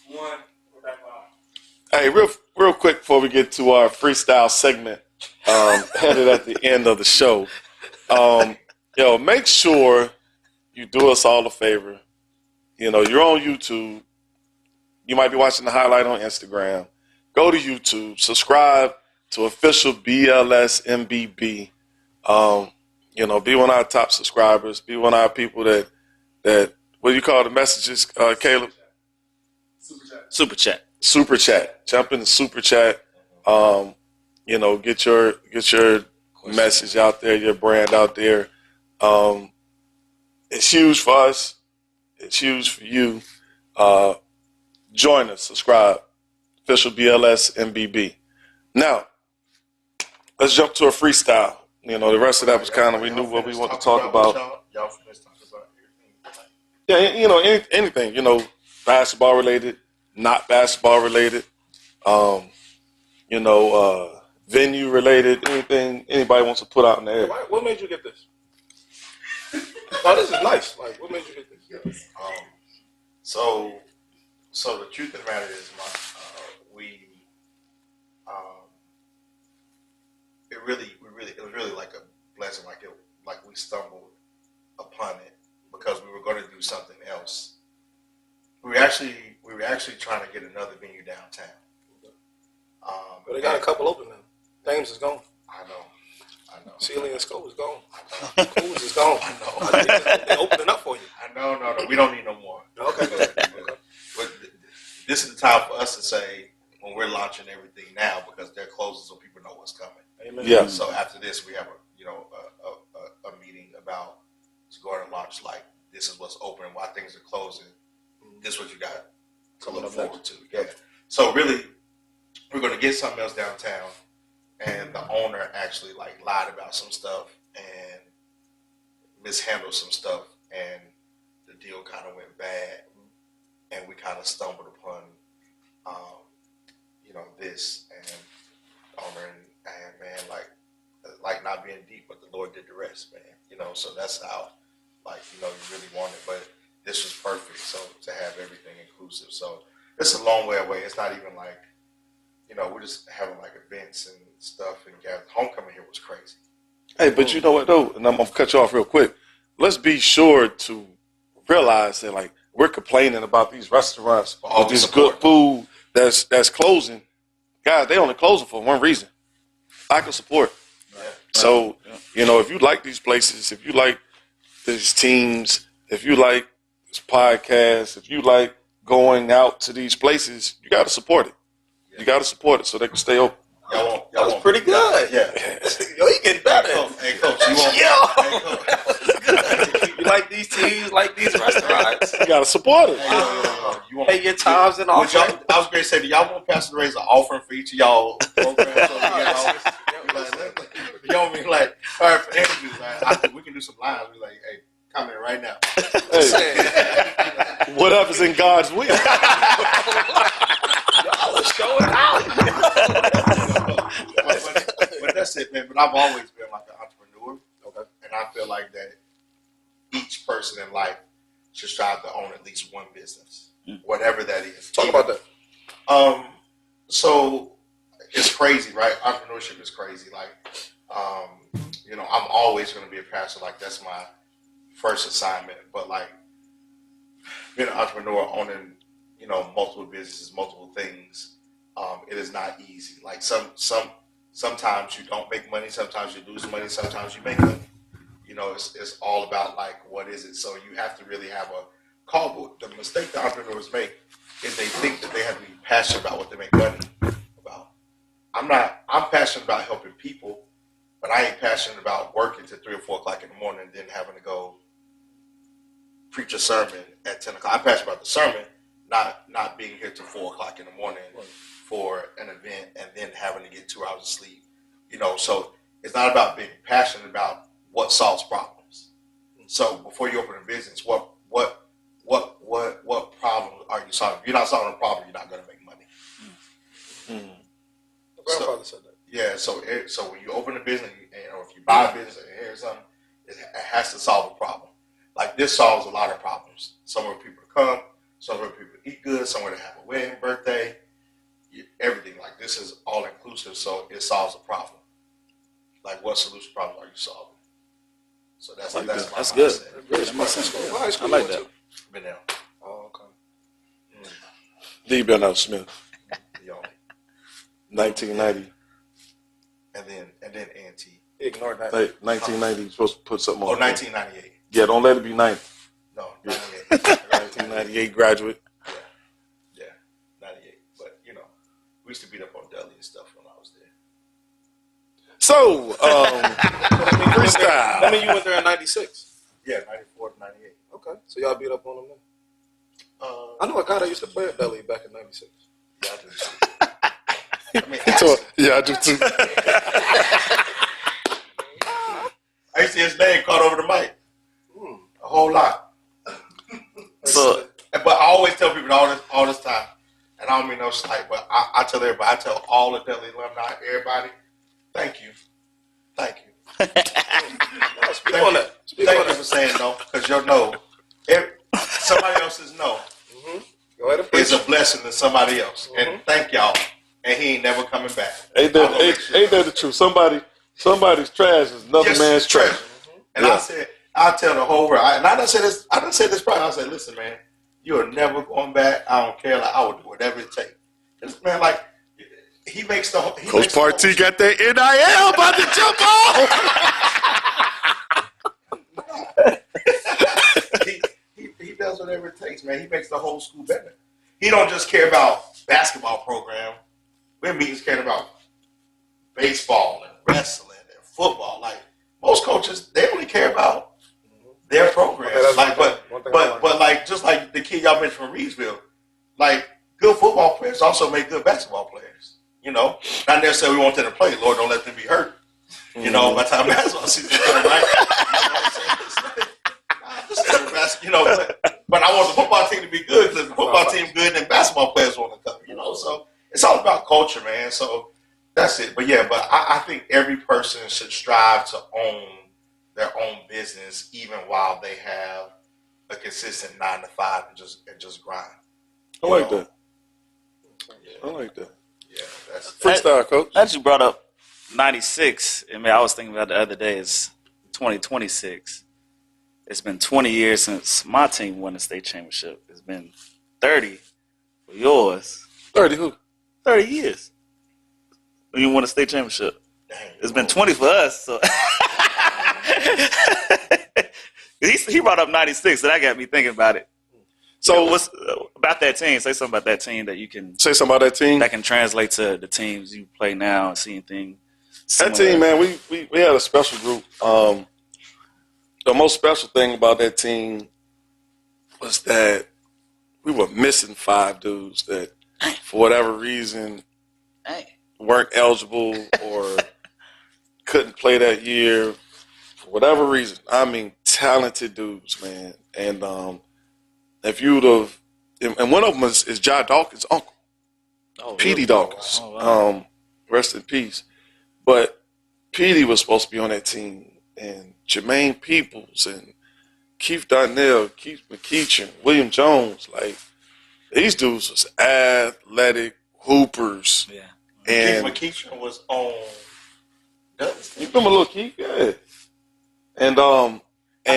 One. Hey, real quick before we get to our freestyle segment, headed at the end of the show, make sure you do us all a favor. You're on YouTube. You might be watching the highlight on Instagram. Go to YouTube. Subscribe to official BLS MBB. Be one of our top subscribers. Be one of our people that what do you call the messages, Caleb? Super chat. Super chat. Jump in the super chat. Get your message out there, your brand out there. It's huge for us. It's huge for you. Join us. Subscribe. Official BLS MBB. Now, let's jump to a freestyle. The rest of that was kind of, we knew what we want to talk about. Y'all finished talking about Yeah, everything. anything, basketball related, not basketball related, venue related, anything anybody wants to put out in the air. What made you get this? Oh, this is nice. Like, what made you get this? So the truth of the matter is, it was really like a blessing. Like we stumbled upon it because we were going to do something else. We were actually trying to get another venue downtown. But they got a couple open now. Thames is gone. I know. Celia and Scope is gone. Cool's is gone. I know. They're opening up for you. I know. No. We don't need no more. Okay. But this is the time for us to say when we're launching everything now because they're closing so people know what's coming. Amen. Yeah. So after this, we have a meeting about to go and launch. Like this is what's open, why things are closing. This is what you got to look forward to. Yeah. So really, we're going to get something else downtown, and the owner actually lied about some stuff and mishandled some stuff, and the deal kind of went bad, and we kind of stumbled upon, this and owner and man, like not being deep, but the Lord did the rest, man. So that's how, you really want it, but this was perfect. So to have everything inclusive, so it's a long way away. It's not even like, we're just having events and stuff and homecoming here was crazy. Hey, but you know what though, and I'm gonna cut you off real quick. Let's be sure to realize that we're complaining about these restaurants with this good food that's closing. Guys, they only closing for one reason: lack of support. Yeah. So if you like these places, if you like these teams, if you like this podcast, if you like going out to these places, you got to support it. You got to support it so they can stay open. Y'all That was pretty good. Yeah. Yo, you getting better. Hey, coach, you want? That was good. You like these teams, like these restaurants. You got to support it. You want? Pay your times and all. I was going to say, do y'all want Pastor to raise an offering for each of y'all programs? Y'all be like, all right, for interviews, we can do some lines. We're like, hey, come in right now. Hey, whatever's in God's will. Y'all are showing out. But that's it, man. But I've always been like an entrepreneur. Okay. And I feel like that each person in life should strive to own at least one business, whatever that is. Talk about that. So it's crazy, right? Entrepreneurship is crazy. I'm always going to be a pastor. That's my first assignment. But being an entrepreneur, owning, multiple businesses, multiple things, it is not easy. Sometimes you don't make money, sometimes you lose money, sometimes you make money. It's all about what is it? So you have to really have a call. But the mistake that entrepreneurs make is they think that they have to be passionate about what they make money about. I'm passionate about helping people, but I ain't passionate about working till 3 or 4 o'clock in the morning and then having to go preach a sermon at 10 o'clock. I'm passionate about the sermon, not being here till 4 o'clock in the morning for an event and then having to get 2 hours of sleep. So it's not about being passionate about what solves problems. So before you open a business, what problem are you solving? If you're not solving a problem, you're not going to make money. Mm-hmm. My grandfather said that. Yeah. So when you open a business, if you buy a business or hear something, it has to solve a problem. This solves a lot of problems. Somewhere for people to come, somewhere people eat good, somewhere to have a wedding, birthday, everything. Like this is all inclusive, so it solves a problem. Like what solution problem are you solving? So that's my That's mindset. good. That makes sense. What high school I like you went that. Been down, Oh, okay. D. Bernard Smith, the only, 1990. and then A&T. Ignore that. Like 1990, you're supposed to put something on. 1998. Yeah, don't let it be 90. No, 98. 1998 graduate. Yeah, 98. But we used to beat up on Deli and stuff when I was there. So, That freestyle. mean you went there in 96. Yeah, 94 to 98. Okay. So y'all beat up on them then? I know a guy that used to play at Deli back in 96. Yeah, I do too. I mean, Yeah, I do too. I used to see his name caught over the mic. A whole lot. So, But I always tell people all this time, and I don't mean no slight, but I tell everybody, I tell all the Deli alumni, everybody, thank you. Thank you. Speak on that. Thank you for saying no, because your no, somebody else's no Go ahead and is preach. a blessing to somebody else. And thank y'all. And he ain't never coming back. Ain't that the truth? Somebody's trash is another Yes, man's trash. And Yeah. I tell the whole world, and I done said this probably, I said, listen, man, you are never going back. I don't care. Like, I will do whatever it takes. This man, like, he makes the whole. Coach Party got that NIL about to jump off. He does whatever it takes, man. He makes the whole school better. He don't just care about basketball program. We're meetings caring about baseball and wrestling and football. Like most coaches, they only care about their program. Okay, that's like, one thing I like. but like just like the kid y'all mentioned from Reedsville, like good football players also make good basketball players. Not necessarily we want them to play. Lord, don't let them be hurt. By the time basketball season comes, right? But I want the football team to be good because the football team good and basketball players want to come. So it's all about culture, man. So that's it. But I think every person should strive to own their own business, even while they have a consistent 9 to 5 and just grind. I like that. Yeah, I like that. yeah, that's Freestyle, coach. that you brought up 96. I mean, I was thinking about the other day is 2026. It's been 20 years since my team won the state championship. It's been 30 for yours. 30 who? 30 years. When you won a state championship. dang. It's been 20 for us. So he brought up 96, so that got me thinking about it. So what's about that team? Say something about that team that you can Say something about that team. that can translate to the teams you play now and see anything. That team, man, we had a special group. The most special thing about that team was that we were missing 5 dudes that, for whatever reason, weren't eligible or couldn't play that year for whatever reason. I mean, talented dudes, man. And if you would have, and one of them is Jai Dawkins' uncle, Petey Dawkins. Oh, wow. Rest in peace. But Petey was supposed to be on that team, and Jermaine Peoples and Keith Darnell, Keith McKeechin, William Jones, like these dudes was athletic hoopers. Yeah. And Keith McKeechin was on. you remember little Keith? Yeah. And I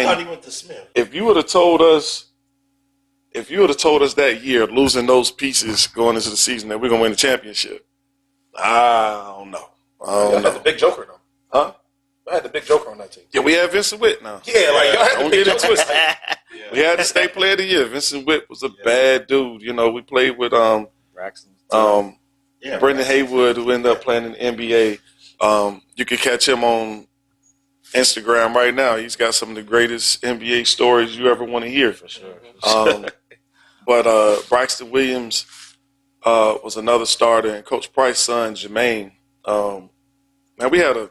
thought he went to Smith. if you would have told us that year, losing those pieces going into the season, that we're gonna win the championship, I don't know. Y'all had the big joker though. Huh? I had the big joker on that team. Yeah, we had Vincent Witt now. Yeah, like y'all had the Don't big get it joker. twisted. We had the state player of the year. Vincent Witt was a bad dude. We played with Braxton. Brendan Haywood, who ended up playing in the NBA. You can catch him on Instagram right now. He's got some of the greatest NBA stories you ever want to hear. For sure. But Braxton Williams was another starter, and Coach Price's son Jermaine. Man, we had a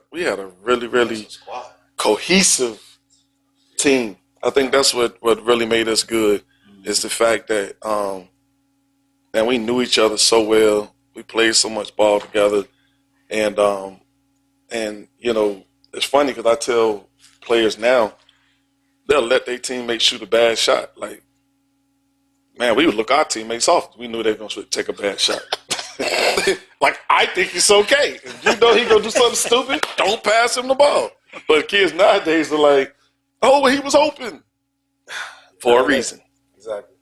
really Squad. cohesive team. I think that's what really made us good is the fact that man, we knew each other so well. We played so much ball together, and it's funny because I tell players now they'll let their teammate shoot a bad shot. Like man, we would look our teammates off. We knew they were going to take a bad shot. Like, I think it's okay. If you know he going to do something stupid, don't pass him the ball. But kids nowadays are like, oh, he was open. For a reason. Exactly.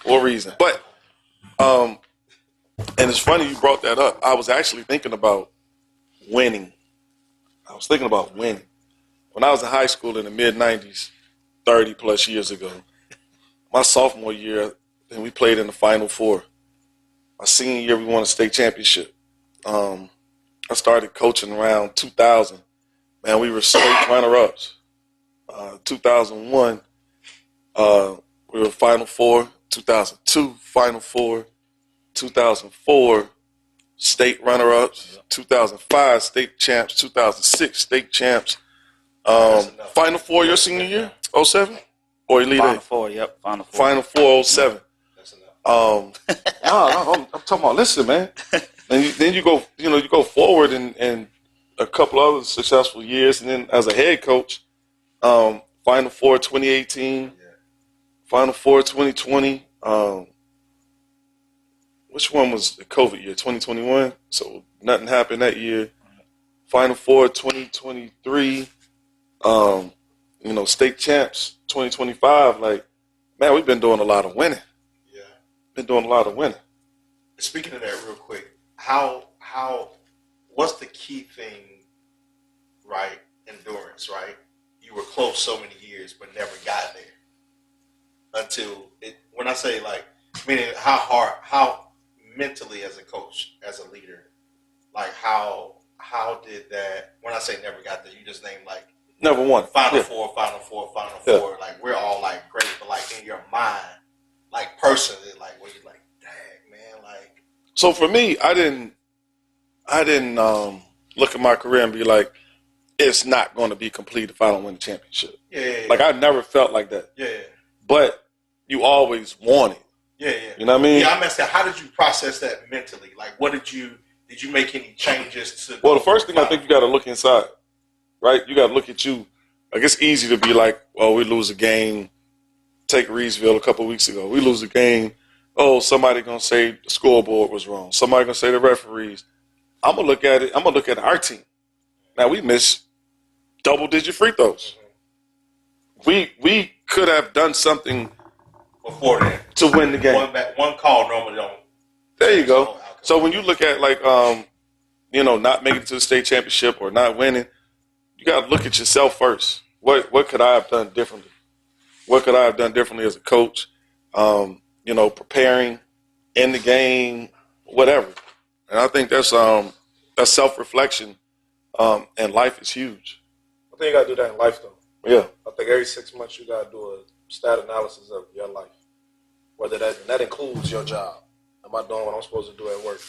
For a reason. But, and it's funny you brought that up. I was actually thinking about winning. When I was in high school in the mid-'90s, 30-plus years ago, my sophomore year, and we played in the Final Four. My senior year, we won a state championship. I started coaching around 2000. Man, we were state runner-ups. 2001, we were Final Four. 2002, Final Four. 2004, state runner-ups. 2005, state champs. 2006, state champs. Final Four your senior year, 07? Or Elite Final Eight? Four, yep. Final Four. Final Four, 07. That's enough. I'm talking about, listen, man. And then you go forward and a couple other successful years, and then as a head coach, Final Four 2018, Final Four 2020. Which one was the COVID year? 2021. So nothing happened that year. Final Four 2023. State champs 2025. Like, man, we've been doing a lot of winning. Yeah. Been doing a lot of winning. Speaking of that real quick, what's the key thing, right? Endurance, right? You were close so many years, but never got there until it, when I say like, meaning how mentally as a coach, as a leader, like how did that, when I say never got there, you just named like, Never won. Final Four. Like, we're all like great, but like in your mind, like personally, like where you're like, dang, man, like. So for me, I didn't look at my career and be like, it's not going to be complete if I don't win the championship. Yeah. Like, I never felt like that. Yeah. But you always want it. Yeah. You know what I mean? Yeah, I'm asking, how did you process that mentally? Like, what did you make any changes to? Well, the first thing I think you got to look inside, right? You got to look at you. Like, it's easy to be like, well, we lose a game. Take Reedsville a couple of weeks ago. We lose a game. Oh, somebody going to say the scoreboard was wrong. Somebody going to say the referees. I'm going to look at it. I'm going to look at our team. Now, we missed double-digit free throws. We could have done something Before then, to win the game. One call normally don't. There you go. So when you look at, like, not making it to the state championship or not winning, you got to look at yourself first. What could I have done differently? What could I have done differently as a coach? Preparing in the game, whatever. And I think that's self-reflection, and life is huge. I think you got to do that in life, though. Yeah. I think every 6 months you got to do a stat analysis of your life, whether that includes your job. Am I doing what I'm supposed to do at work?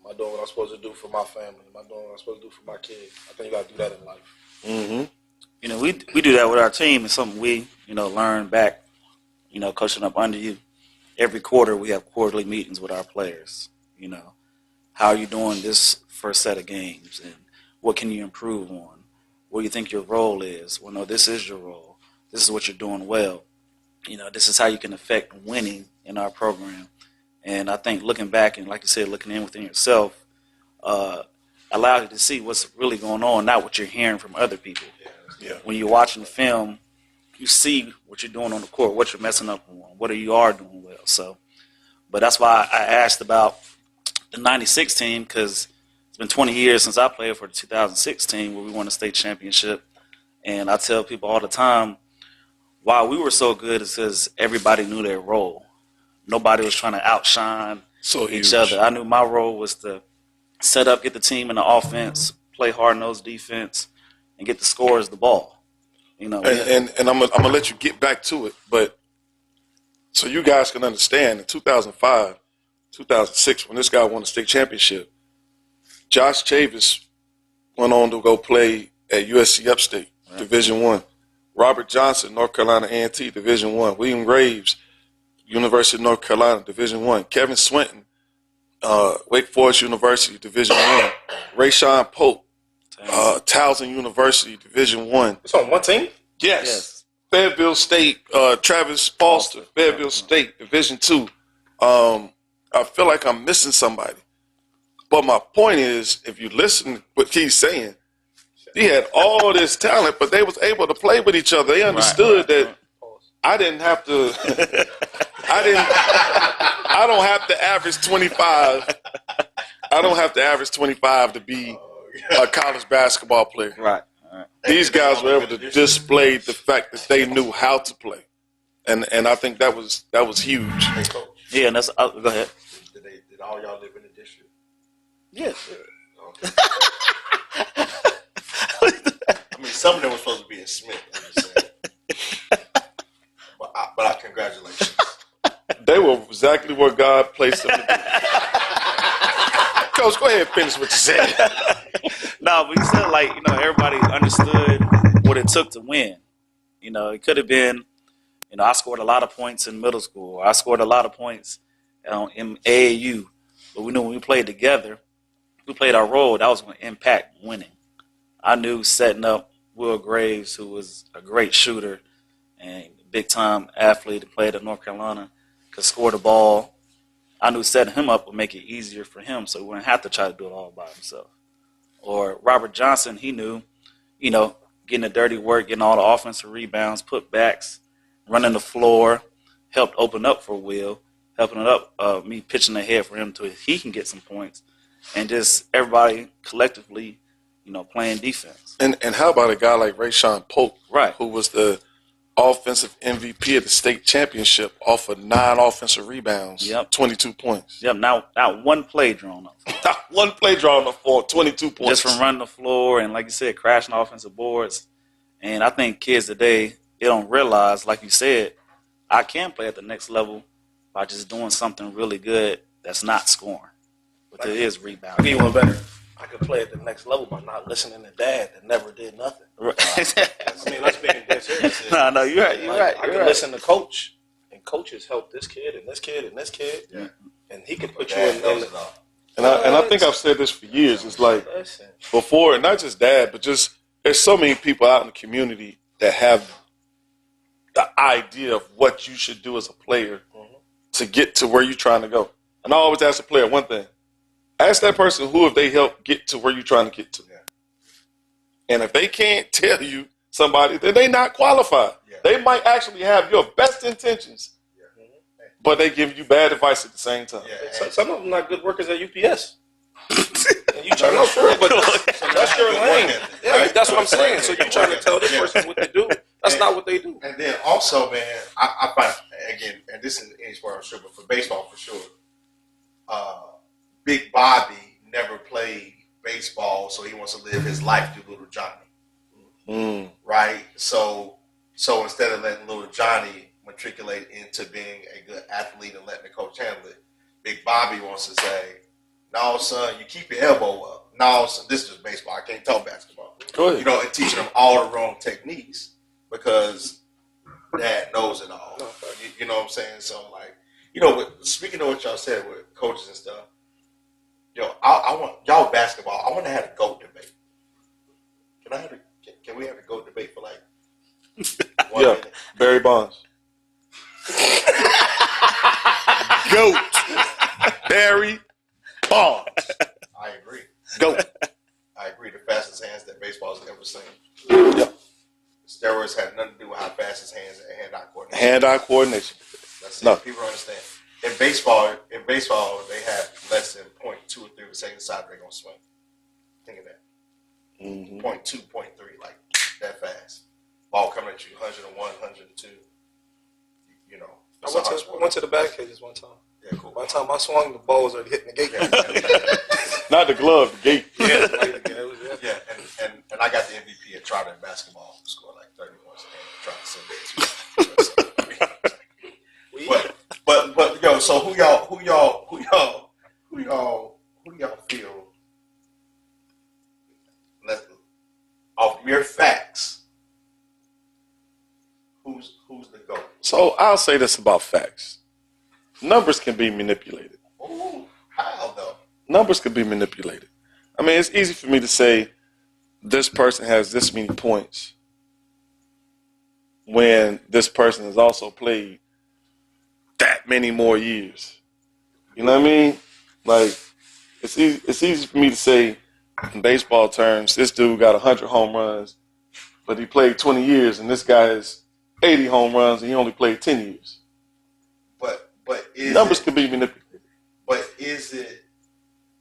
Am I doing what I'm supposed to do for my family? Am I doing what I'm supposed to do for my kids? I think you got to do that in life. Mm-hmm. We do that with our team. It's something we, learn back, coaching up under you. Every quarter we have quarterly meetings with our players. How are you doing this first set of games? And what can you improve on? What do you think your role is? Well, no, this is your role. This is what you're doing well. This is how you can affect winning in our program. And I think looking back and, like you said, looking in within yourself allows you to see what's really going on, not what you're hearing from other people. Yeah. When you're watching the film, you see what you're doing on the court, what you're messing up on, what you are doing well. So, but that's why I asked about the 96 team, because it's been 20 years since I played for the 2006 team where we won a state championship. And I tell people all the time, why we were so good is because everybody knew their role. Nobody was trying to outshine each other. I knew my role was to set up, get the team in the offense, play hard-nosed defense, and get the scorers the ball. And I'm gonna let you get back to it, but so you guys can understand, in 2005, 2006, when this guy won the state championship, Josh Chavis went on to go play at USC Upstate, right. Division I. Robert Johnson, North Carolina A&T, Division I. William Graves, University of North Carolina, Division I. Kevin Swinton, Wake Forest University, Division I. Rayshawn Pope, Towson University, Division I. It's on one team? Yes. Fayetteville State, Travis Foster, Fayetteville State, Division II. I feel like I'm missing somebody. But my point is, if you listen to what he's saying, he had all this talent, but they was able to play with each other. They understood that I didn't have to. I don't have to average 25. I don't have to average 25 to be a college basketball player. Right. These guys were able to display the fact that they knew how to play, and I think that was huge. Hey, Coach. Yeah, and that's go ahead. Did all y'all live in the district? Yeah. Okay. I mean, some of them were supposed to be in Smith. I'm just saying. But congratulations. They were exactly where God placed them to be. Coach, go ahead and finish what you said. No, but you said, like, everybody understood what it took to win. It could have been, I scored a lot of points in middle school. I scored a lot of points in AAU. But we knew when we played together, we played our role, that was going to impact winning. I knew setting up Will Graves, who was a great shooter and big-time athlete and played at North Carolina, could score the ball. I knew setting him up would make it easier for him so he wouldn't have to try to do it all by himself. Or Robert Johnson, he knew, getting the dirty work, getting all the offensive rebounds, putbacks, running the floor, helped open up for Will, helping it up, me pitching ahead for him till he can get some points, and just everybody collectively, playing defense. And how about a guy like Rayshawn Polk, Right, who was the offensive MVP of the state championship off of 9 offensive rebounds, 22 points. Yep, not one play drawn up. Not one play drawn up for 22 points. Just from running the floor and, like you said, crashing offensive boards. And I think kids today, they don't realize, like you said, I can play at the next level by just doing something really good that's not scoring. But there is rebounding. I'll give you one better. I could play at the next level by not listening to dad that never did nothing. Right. I mean, let's make it serious. No, you're right. You're right. I can listen to coach, and coaches help this kid and this kid and this kid. Yeah. And he can put you in the... And I think I've said this for years. It's like before, and not just dad, but just there's so many people out in the community that have the idea of what you should do as a player to get to where you're trying to go. And I always ask the player one thing. Ask that person who have they helped get to where you're trying to get to. Yeah. And if they can't tell you somebody, then they not qualified. Yeah. They might actually have your best intentions, but they give you bad advice at the same time. Yeah. Some of them not good workers at UPS. And you trying to sure, but that's your lane. Yeah, that's what I'm saying. So you're trying to tell this person what to do. That's not what they do. And then also, man, I find, again, and this is any sport I'm sure, but for baseball for sure, Big Bobby never played baseball, so he wants to live his life through Little Johnny. Right? So instead of letting Little Johnny matriculate into being a good athlete and letting the coach handle it, Big Bobby wants to say, no, son, you keep your elbow up. No, son, this is just baseball. I can't talk basketball. Go ahead. And teaching them all the wrong techniques because dad knows it all. You know what I'm saying? So, speaking of what y'all said with coaches and stuff, I want y'all basketball. I want to have a GOAT debate. Can we have a GOAT debate for 1 minute? Barry Bonds. GOAT. Barry Bonds. I agree. GOAT. I agree. The fastest hands that baseball's ever seen. Yep. Steroids had nothing to do with how fast his hands and hand-eye coordination. Hand-eye coordination. That's No. it. People understand. In baseball, they have less than 0.2 or 3 of a second side they're gonna swing. Think of that. 0.2, 0.3, like that fast. Ball coming at you, 101, 102. I went to the back cages one time. Yeah, cool. By the time I swung, the ball was already hitting the gate. Not the glove, the gate. Yeah, and I got the MVP at Trotter in basketball. Scored 30 points a game. Trying to send it to. But yo, so who do y'all feel? Off mere facts, who's the GOAT? So I'll say this about facts. Numbers can be manipulated. Ooh, how though? Numbers can be manipulated. I mean, it's easy for me to say this person has this many points. when this person has also played that many more years. You know what I mean? Like, it's easy for me to say in baseball terms, this dude got 100 home runs, but he played 20 years, and this guy has 80 home runs, and he only played 10 years. But Numbers can be manipulated. But is it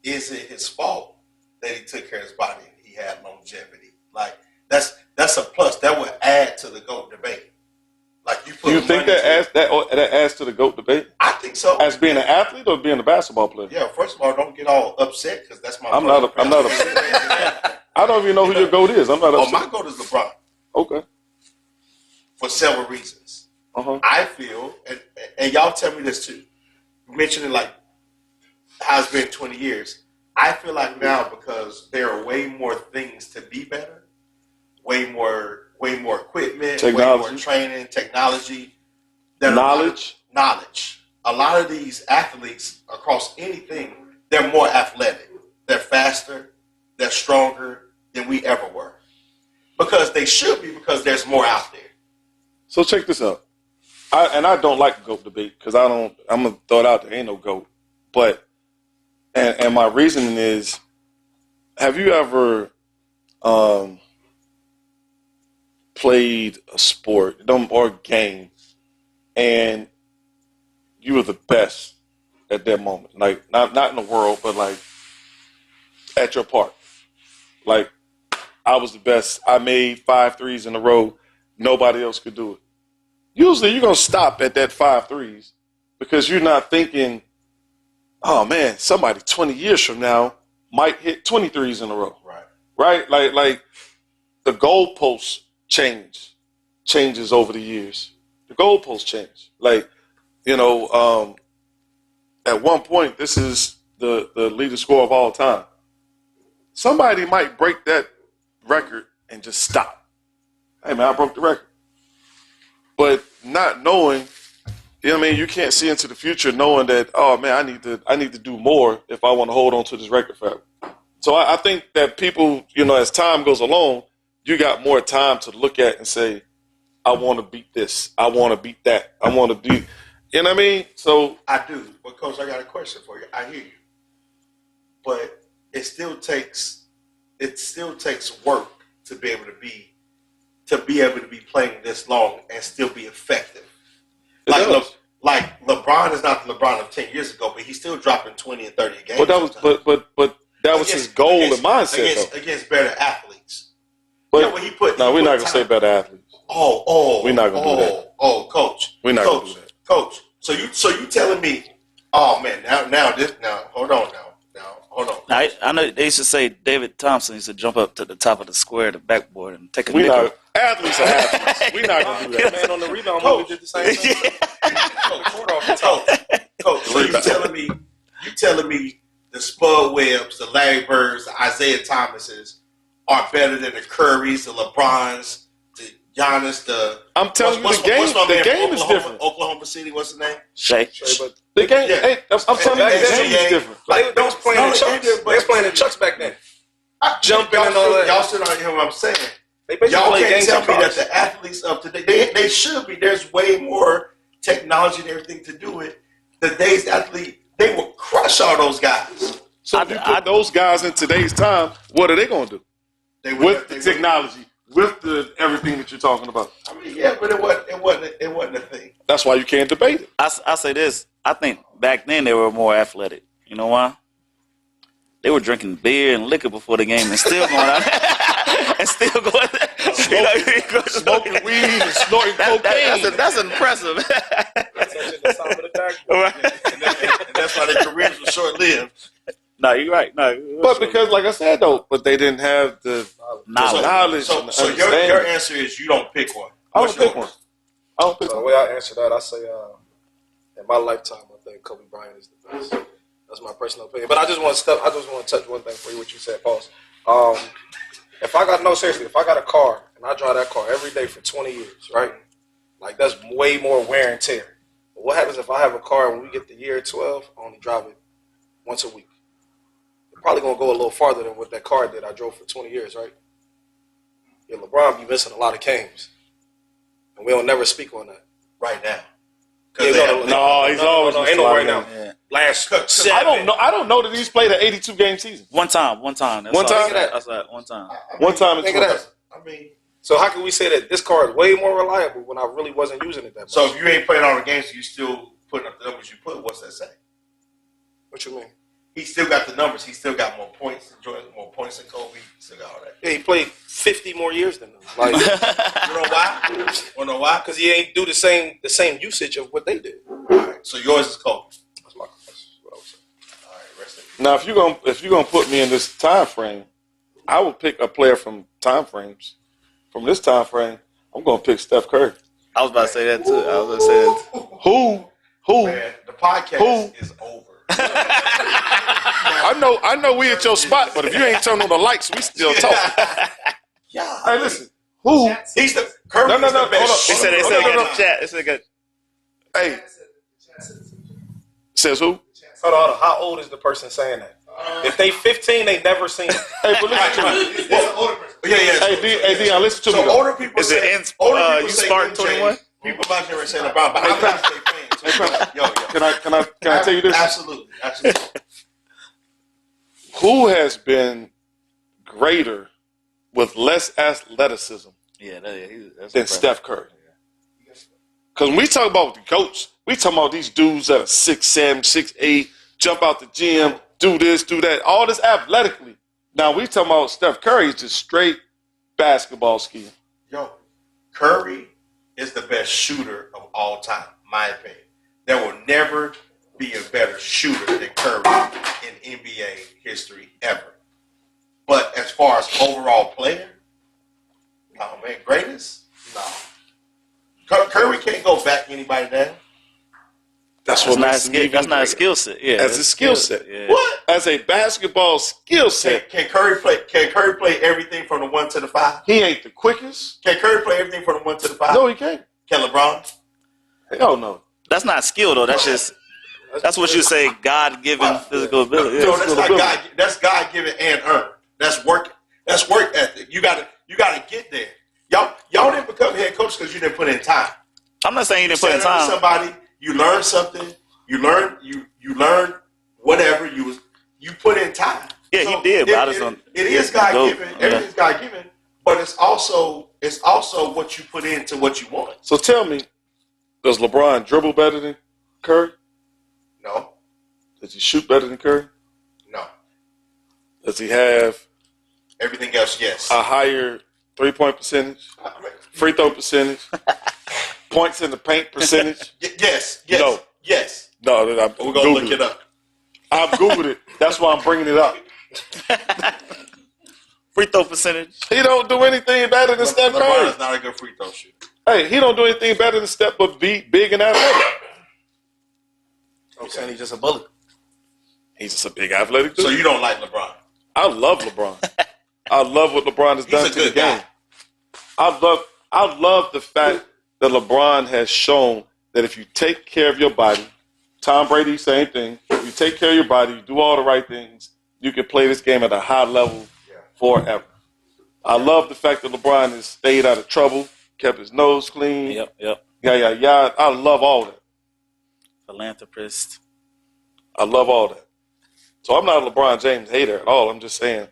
his fault that he took care of his body and he had longevity? Like, that's a plus. That would add to the GOAT debate. Like, you put. Do you think that adds to the GOAT debate? I think so. As being an athlete or being a basketball player? Yeah. First of all, don't get all upset because that's my. I'm not upset. I don't even know who your GOAT is. I'm not upset. Oh, my GOAT is LeBron. Okay. For several reasons. Uh-huh. I feel, and y'all tell me this too, mentioning like how it's been 20 years. I feel like now, because there are way more things to be better, way more equipment, way more training, technology, knowledge. A lot of these athletes across anything, they're more athletic. They're faster. They're stronger than we ever were. Because they should be, because there's more out there. So check this out. I don't like the GOAT debate because I'm going to throw it out there. Ain't no GOAT. But, and my reasoning is, have you ever played a sport or a game and you were the best at that moment? Like, not in the world, but like at your part. Like, I was the best. I made 5 threes in a row. Nobody else could do it. Usually you're going to stop at that 5 threes because you're not thinking, oh, man, somebody 20 years from now might hit 20 threes in a row. Right? Like the goalposts changes over the years. The goalposts change. Like, at one point, this is the leading scorer of all time. Somebody might break that record and just stop. Hey, man, I broke the record. But not knowing, you can't see into the future knowing that, oh man, I need to do more if I want to hold on to this record forever. So I think that people, as time goes along, you got more time to look at and say, I want to beat this. I want to beat that. I want to beat, you know what I mean? So I do. But Coach, I got a question for you. I hear you. But it still takes work to be able to be playing this long and still be effective. Like LeBron is not the LeBron of 10 years ago, but he's still dropping 20 and 30 games. But that was his goal and mindset against better athletes. But we're not gonna say better athletes. We're not gonna do that. Coach. We're not gonna do that. Coach. So you telling me, oh man, now hold on. Now, I know they used to say David Thompson used to jump up to the top of the square, the backboard, and take a nickel. Athletes are athletes. We're not going to do that. Man on the rebound movie did the same thing. Coach, so you telling me the Spud Webbs, the Larry Birds, the Isaiah Thomases are better than the Currys, the LeBrons, the Giannis, I'm telling you, the game is different. Oklahoma City, what's the name? Shea. But the game, I'm telling you, the game is different. They was playing in Chucks. They was playing in Chucks back then. Jumping and all that. Y'all still don't hear what I'm saying. Y'all can't tell me that the athletes of today, they should be. There's way more technology and everything to do it. Today's athlete, they will crush all those guys. So if you put those guys in today's time, what are they going to do? With the technology, with the everything that you're talking about. I mean, yeah, but it wasn't a thing. That's why you can't debate it. I say this. I think back then they were more athletic. You know why? They were drinking beer and liquor before the game and still going out and still going smoking weed and snorting cocaine. That's impressive. And that's why their careers were short-lived. No, you're right. No, but because, like I said, though, but they didn't have the knowledge. So your answer is you don't pick one. I don't pick one. The way I answer that, I say, in my lifetime, I think Kobe Bryant is the best. That's my personal opinion. But I just want to touch one thing for you, what you said, Pauls. If I got a car and I drive that car every day for 20 years, right? Like, that's way more wear and tear. But what happens if I have a car when we get to year 12, I only drive it once a week? I'm probably going to go a little farther than what that car did I drove for 20 years, right? Yeah, LeBron be missing a lot of games. and we don't never speak on that. right now. Yeah, he's always ain't no right now. Yeah. Last seven. I don't know that he's played an 82-game season. One time. One That's time? all. That's right. One time. One time in Think 2 of that. I mean, so how can we say that this card is way more reliable when I really wasn't using it that much? So if you ain't playing all the games, you still putting up the numbers you put. What's that say? What you mean? He still got the numbers. He still got more points than Jordan, more points than Kobe. He still got all that. Yeah, he played 50 more years than them. Like, You know why? You know why? because he ain't do the same usage of what they did. All right. So yours is Kobe. That's what I was saying. All right. Rest in peace. Now, if you're gonna put me in this time frame, I would pick a player from time frames. From this time frame, I'm gonna pick Steph Curry. I was about to say that too. Who? Man, the podcast is over. I know we at your spot, but if you ain't turning on the lights, we still talking. Yeah. Hey, listen. Who? He's the Curry. No, is the best. hold on. They No, said no, in no. the chat. They said good. Hey, says who? Hold on. How old is the person saying that? If they 15, they never seen it. Hey, but listen to me. It's an older person. Yeah. Hey, Dion, listen to me. So though. older people Is say, it older people you say Spartan MJ, 21? People about here say LeBron, but I'm not say fans. Yo. Can I tell you this? Absolutely. Who has been greater with less athleticism Yeah, that's than Steph Curry? Because when we talk about the coach, we talking about these dudes that are 6'7", 6'8", jump out the gym, do this, do that, all this athletically. Now we talking about Steph Curry is just straight basketball skill. Yo, Curry is the best shooter of all time, my opinion. There will never be a better shooter than Curry in NBA history ever. But as far as overall player, no, man, greatness? No. Curry can't go back anybody down. That's not makes him even that's not a greater. skill set. Yeah, As a skill set. Yeah. What? As a basketball skill set, Can Curry play? Can Curry play everything from the 1 to the 5? he ain't the quickest. Can Curry play everything from the 1 to the 5? No, he can't. Can LeBron? Hell no. That's not skill though. That's what you say. God-given physical ability. No, Yeah. that's not God. That's God given and earned. That's work. That's work ethic. You gotta get there. Y'all didn't become head coach because you didn't put in time. I'm not saying you didn't put in Sat under time. somebody, you learned something. You learned whatever you put in time. Yeah, he did, but I just don't. It is God given. Yeah. Everything's God given, but it's also what you put into what you want. So tell me, does LeBron dribble better than Curry? No, Does he shoot better than Curry? no. Does he have Everything else, yes. a higher three-point percentage, free throw percentage, points in the paint percentage? Yes. No. Yes. No, I'm We're gonna look it up. I've Googled it. That's why I'm bringing it up. Free throw percentage. He don't do anything better than Steph LeBron Curry. is not a good free throw shooter. Hey, he don't do anything better than Steph but be big and athletic. I'm saying he's just a bully. He's just a big athletic dude. So you don't like LeBron? I love LeBron. I love what LeBron has He's done a to the good game. guy. I love the fact that LeBron has shown that if you take care of your body, Tom Brady, same thing. If you take care of your body, you do all the right things, you can play this game at a high level forever. I love the fact that LeBron has stayed out of trouble, kept his nose clean. Yep. Yeah. I love all that. Philanthropist. I love all that. So I'm not a LeBron James hater at all. I'm just saying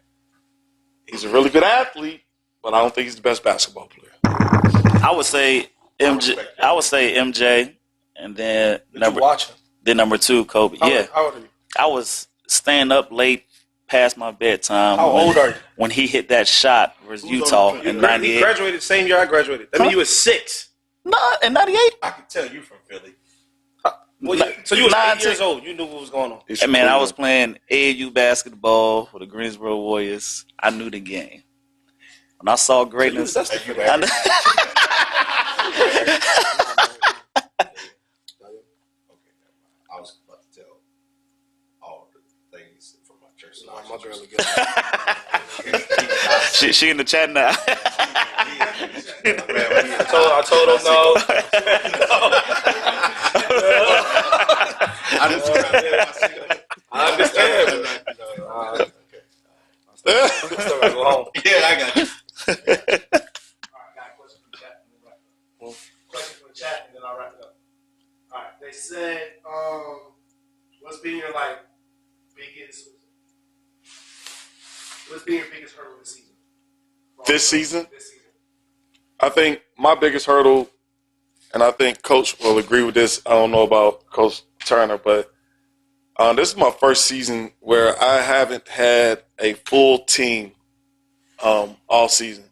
he's a really good athlete, but I don't think he's the best basketball player. I would say MJ. I would say MJ, and then Did you watch him? number 2, Kobe. Yeah, How old are you? I was staying up late past my bedtime. How old are you? When he hit that shot versus Utah in He '98? graduated the same year I graduated. That means you was 6. No, in '98. I can tell you from Philly. So you was 9, 8 years old. You knew what was going on. Hey, man, I was playing AAU basketball for the Greensboro Warriors. I knew the game. When I saw greatness, That's the Hey, you feeling. married? I was about to tell all the things from my church. My girl again. she in the chat now. I told him no. I understand. I still gotta go home. Yeah, I got you. said, what's been your biggest? What's been your biggest hurdle this season? This season? This season. I think my biggest hurdle, and I think Coach will agree with this. I don't know about Coach Turner, but this is my first season where I haven't had a full team all season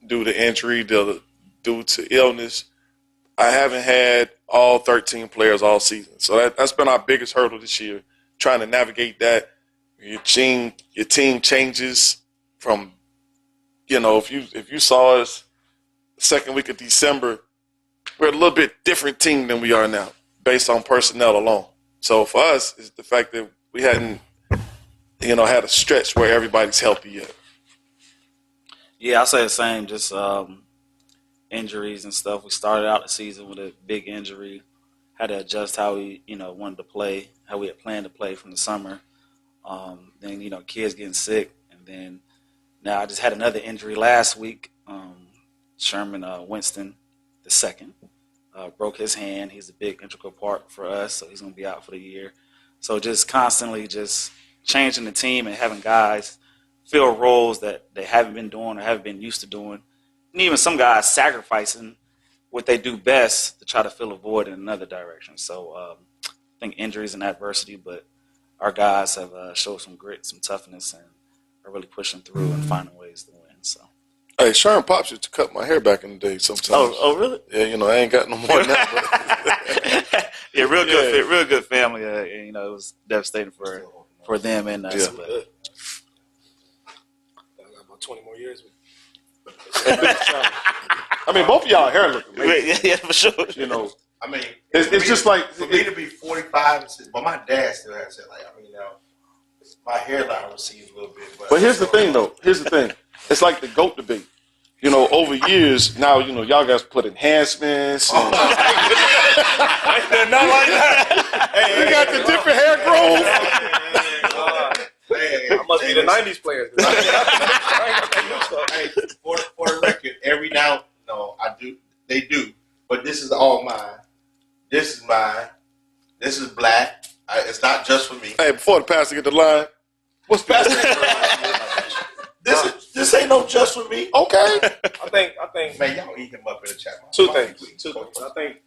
due to injury, due to illness. I haven't had all 13 players all season. So that's been our biggest hurdle this year, trying to navigate that. Your team changes from, if you saw us the second week of December, we're a little bit different team than we are now based on personnel alone. So for us, it's the fact that we hadn't, had a stretch where everybody's healthy yet. Yeah, I say the same. Just injuries and stuff. We started out the season with a big injury. Had to adjust how we, wanted to play, how we had planned to play from the summer. Then, kids getting sick. And then now I just had another injury last week. Sherman Winston II broke his hand. He's a big integral part for us, so he's going to be out for the year. So just constantly just changing the team and having guys fill roles that they haven't been doing or haven't been used to doing. And even some guys sacrificing what they do best to try to fill a void in another direction. So I think injuries and adversity, but our guys have showed some grit, some toughness, and are really pushing through and finding ways to win. So. Hey, Sharon Pops used to cut my hair back in the day sometimes. Oh, really? Yeah, I ain't got no more now. But yeah, real good family. And, it was devastating for them and us. Yeah. But. I got about 20 more years. I mean, both of y'all hair look amazing. Yeah, for sure. I mean, It's just like for me to be 45, but my dad still has it. My hairline recedes a little bit. But here's the thing, though. It's like the GOAT debate. Over years, now, y'all guys put enhancements. And Not like that. you got the different hair growth. I must be the 90s players. For the record, every now, no, I do. They do. But this is all mine. This is mine. This is black. It's not just for me. Hey, before the pastor get the line, what's pastor? This ain't no just for me. Okay. I think. Man, y'all eat him up in the chat. Two things. I think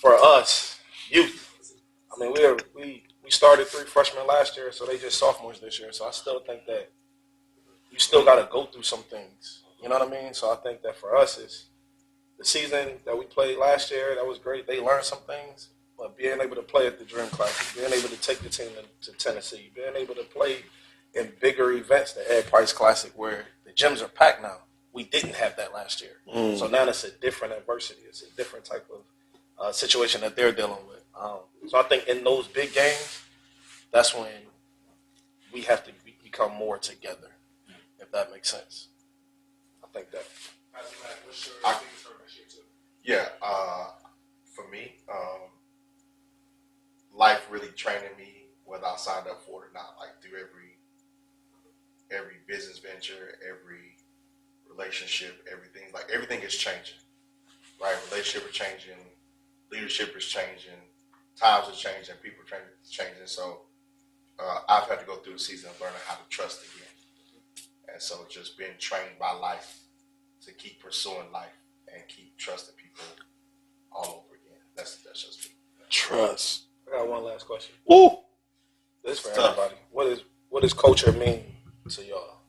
for us, youth. I mean, we started 3 freshmen last year, so they just sophomores this year. So I still think that you still got to go through some things. You know what I mean? So I think that for us, is the season that we played last year, that was great. They learned some things, but being able to play at the Dream Classic, being able to take the team to Tennessee, being able to play in bigger events, the Ed Price Classic, where the gyms are packed now. We didn't have that last year. So now it's a different adversity. It's a different type of situation that they're dealing with. So I think in those big games, that's when we have to become more together, if that makes sense. I think that. Yeah, for me, life really training me, whether I signed up for it or not, through every business venture, every relationship, everything. Everything is changing, right? Relationship is changing, leadership is changing, times are changing, people are changing. So I've had to go through the season of learning how to trust again. And so just being trained by life to keep pursuing life and keep trusting people all over again. That's just me. Trust. I got one last question. Woo. This for everybody. What does culture mean to y'all?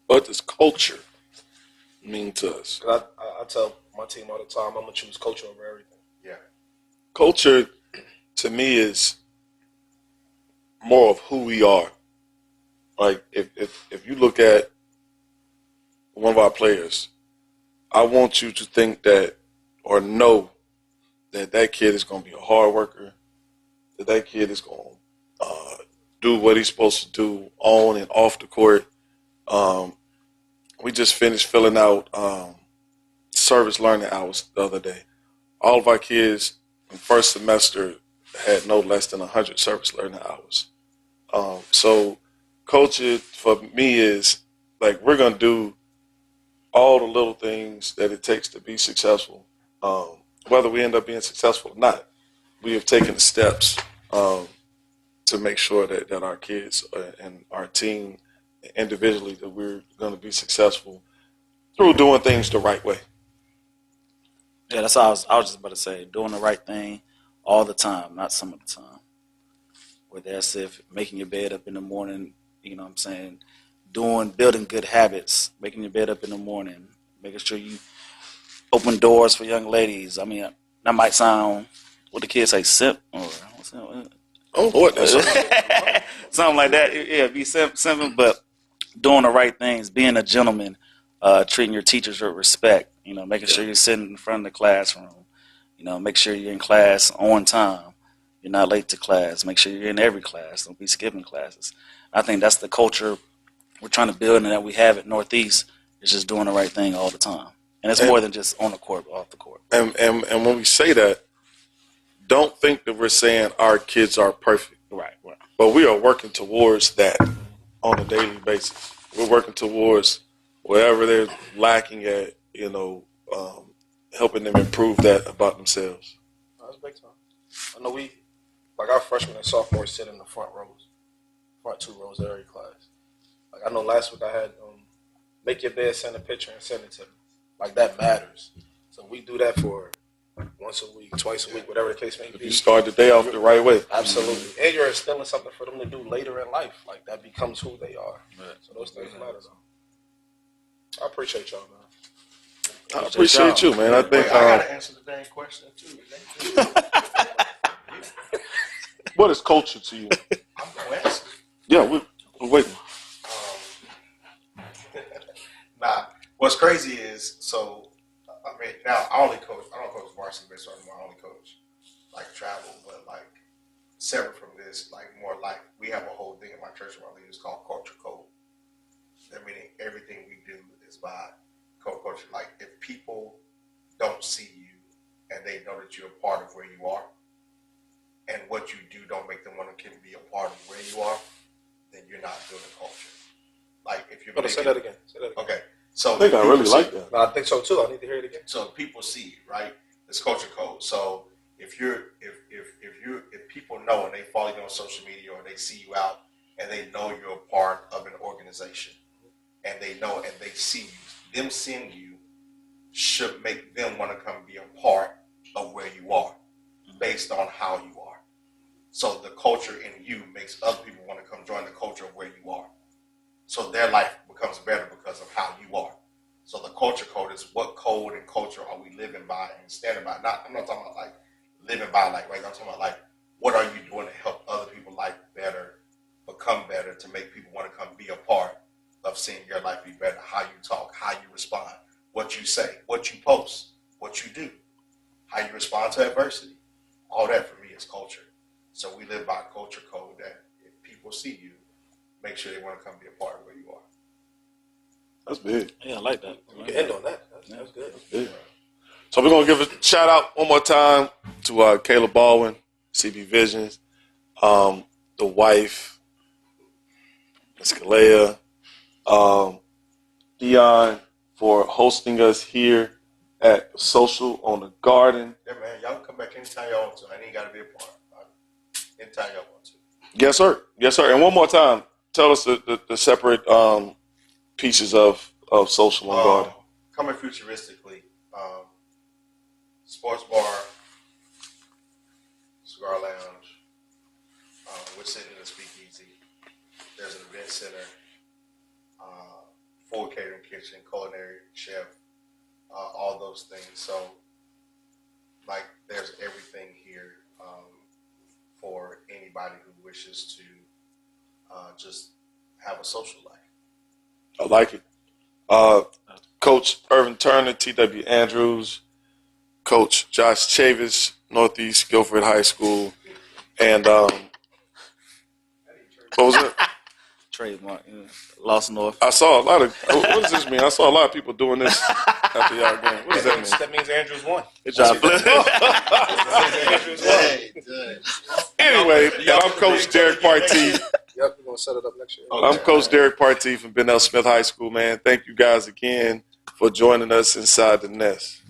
What does culture mean to us? Because I tell my team all the time, I'm going to choose culture over everything. Yeah. Culture, to me, is more of who we are. Like, if you look at one of our players, I want you to think that or know that kid is going to be a hard worker, that kid is going to do what he's supposed to do on and off the court. We just finished filling out service learning hours the other day. All of our kids in first semester had no less than 100 service learning hours. So culture for me is we're going to do all the little things that it takes to be successful. whether we end up being successful or not, we have taken the steps to make sure that our kids and our team individually, that we're going to be successful through doing things the right way. Yeah, that's all I was just about to say. Doing the right thing all the time, not some of the time. Whether that's if making your bed up in the morning, you know what I'm saying, building good habits, making your bed up in the morning, making sure you open doors for young ladies. I mean, that might sound, what the kids say, simp, or what's that? Oh, what? Something like that. Yeah, be simple, but doing the right things, being a gentleman, treating your teachers with respect, you know, making sure you're sitting in front of the classroom, you know, make sure you're in class on time, you're not late to class, make sure you're in every class, don't be skipping classes. I think that's the culture we're trying to build and that we have at Northeast, is just doing the right thing all the time. And it's more than just on the court, but off the court. And when we say that, don't think that we're saying our kids are perfect. Right. But we are working towards that on a daily basis. We're working towards whatever they're lacking at, you know, helping them improve that about themselves. That's big time. I know like our freshmen and sophomores sit in the front two rows of every class. Like I know last week I had make your bed, send a picture, and send it to me. Like that matters. So we do that for once a week, twice a week, whatever the case may be. If you start the day off the right way. Absolutely. And you're instilling something for them to do later in life. Like that becomes who they are. Right. So those things matter though. I appreciate y'all, man. I appreciate you, man. I think. I gotta answer the dang question too. What is culture to you? I'm gonna answer. Yeah, we're waiting. Nah. What's crazy is, so I mean, now I don't coach varsity baseball anymore. I only coach like travel, but like separate from this, like more like we have a whole thing in my church where I lead is called culture code. That meaning everything we do is by code culture. Like if people don't see you and they know that you're a part of where you are, and what you do don't make them want to be a part of where you are, then you're not doing the culture. Like if you're Say that again. Okay. So I think I really like that. No, I think so too. I need to hear it again. So people see you, right? It's culture code. So if people know and they follow you on social media or they see you out and they know you're a part of an organization and they know and they see you, them seeing you should make them want to come be a part of where you are based on how you are. So the culture in you makes other people want to come join the culture of where you are. So their life becomes better because of how you are. So the culture code is what code and culture are we living by and standing by. I'm not talking about like living by like, right? I'm talking about like what are you doing to help other people life better, become better, to make people want to come be a part of seeing your life be better, how you talk, how you respond, what you say, what you post, what you do, how you respond to adversity. All that for me is culture. So we live by a culture code that if people see you, make sure they want to come be a part of where you are. That's big. Yeah, I like that. You can end on that. That's good. That's big. So we're going to give a shout out one more time to Caleb Baldwin, CB Visions, the wife, Ms. Kalea, Dion, for hosting us here at Social on the Garden. Yeah, man, y'all can come back anytime y'all want to. I ain't got to be a part. Anytime y'all want to. Yes, sir. Yes, sir. And one more time, tell us the separate pieces of Social on Garden. Coming futuristically, sports bar, cigar lounge. We're sitting in a speakeasy. There's an event center, full catering kitchen, culinary chef, all those things. So, like, there's everything here for anybody who wishes to just have a social life. I like it. Coach Irvin Turner, T.W. Andrews, Coach Josh Chavis, Northeast Guilford High School, and what was it? Trademark. Yeah. Lost North. I saw a lot of. What does this mean? I saw a lot of people doing this after y'all game. What does that mean? That means Andrews won. Good job. Anyway, I'm Coach Derek Partee. Yep, we're going to set it up next year. I'm Coach Derek Partee from Benell Smith High School, man. Thank you guys again for joining us inside the nest.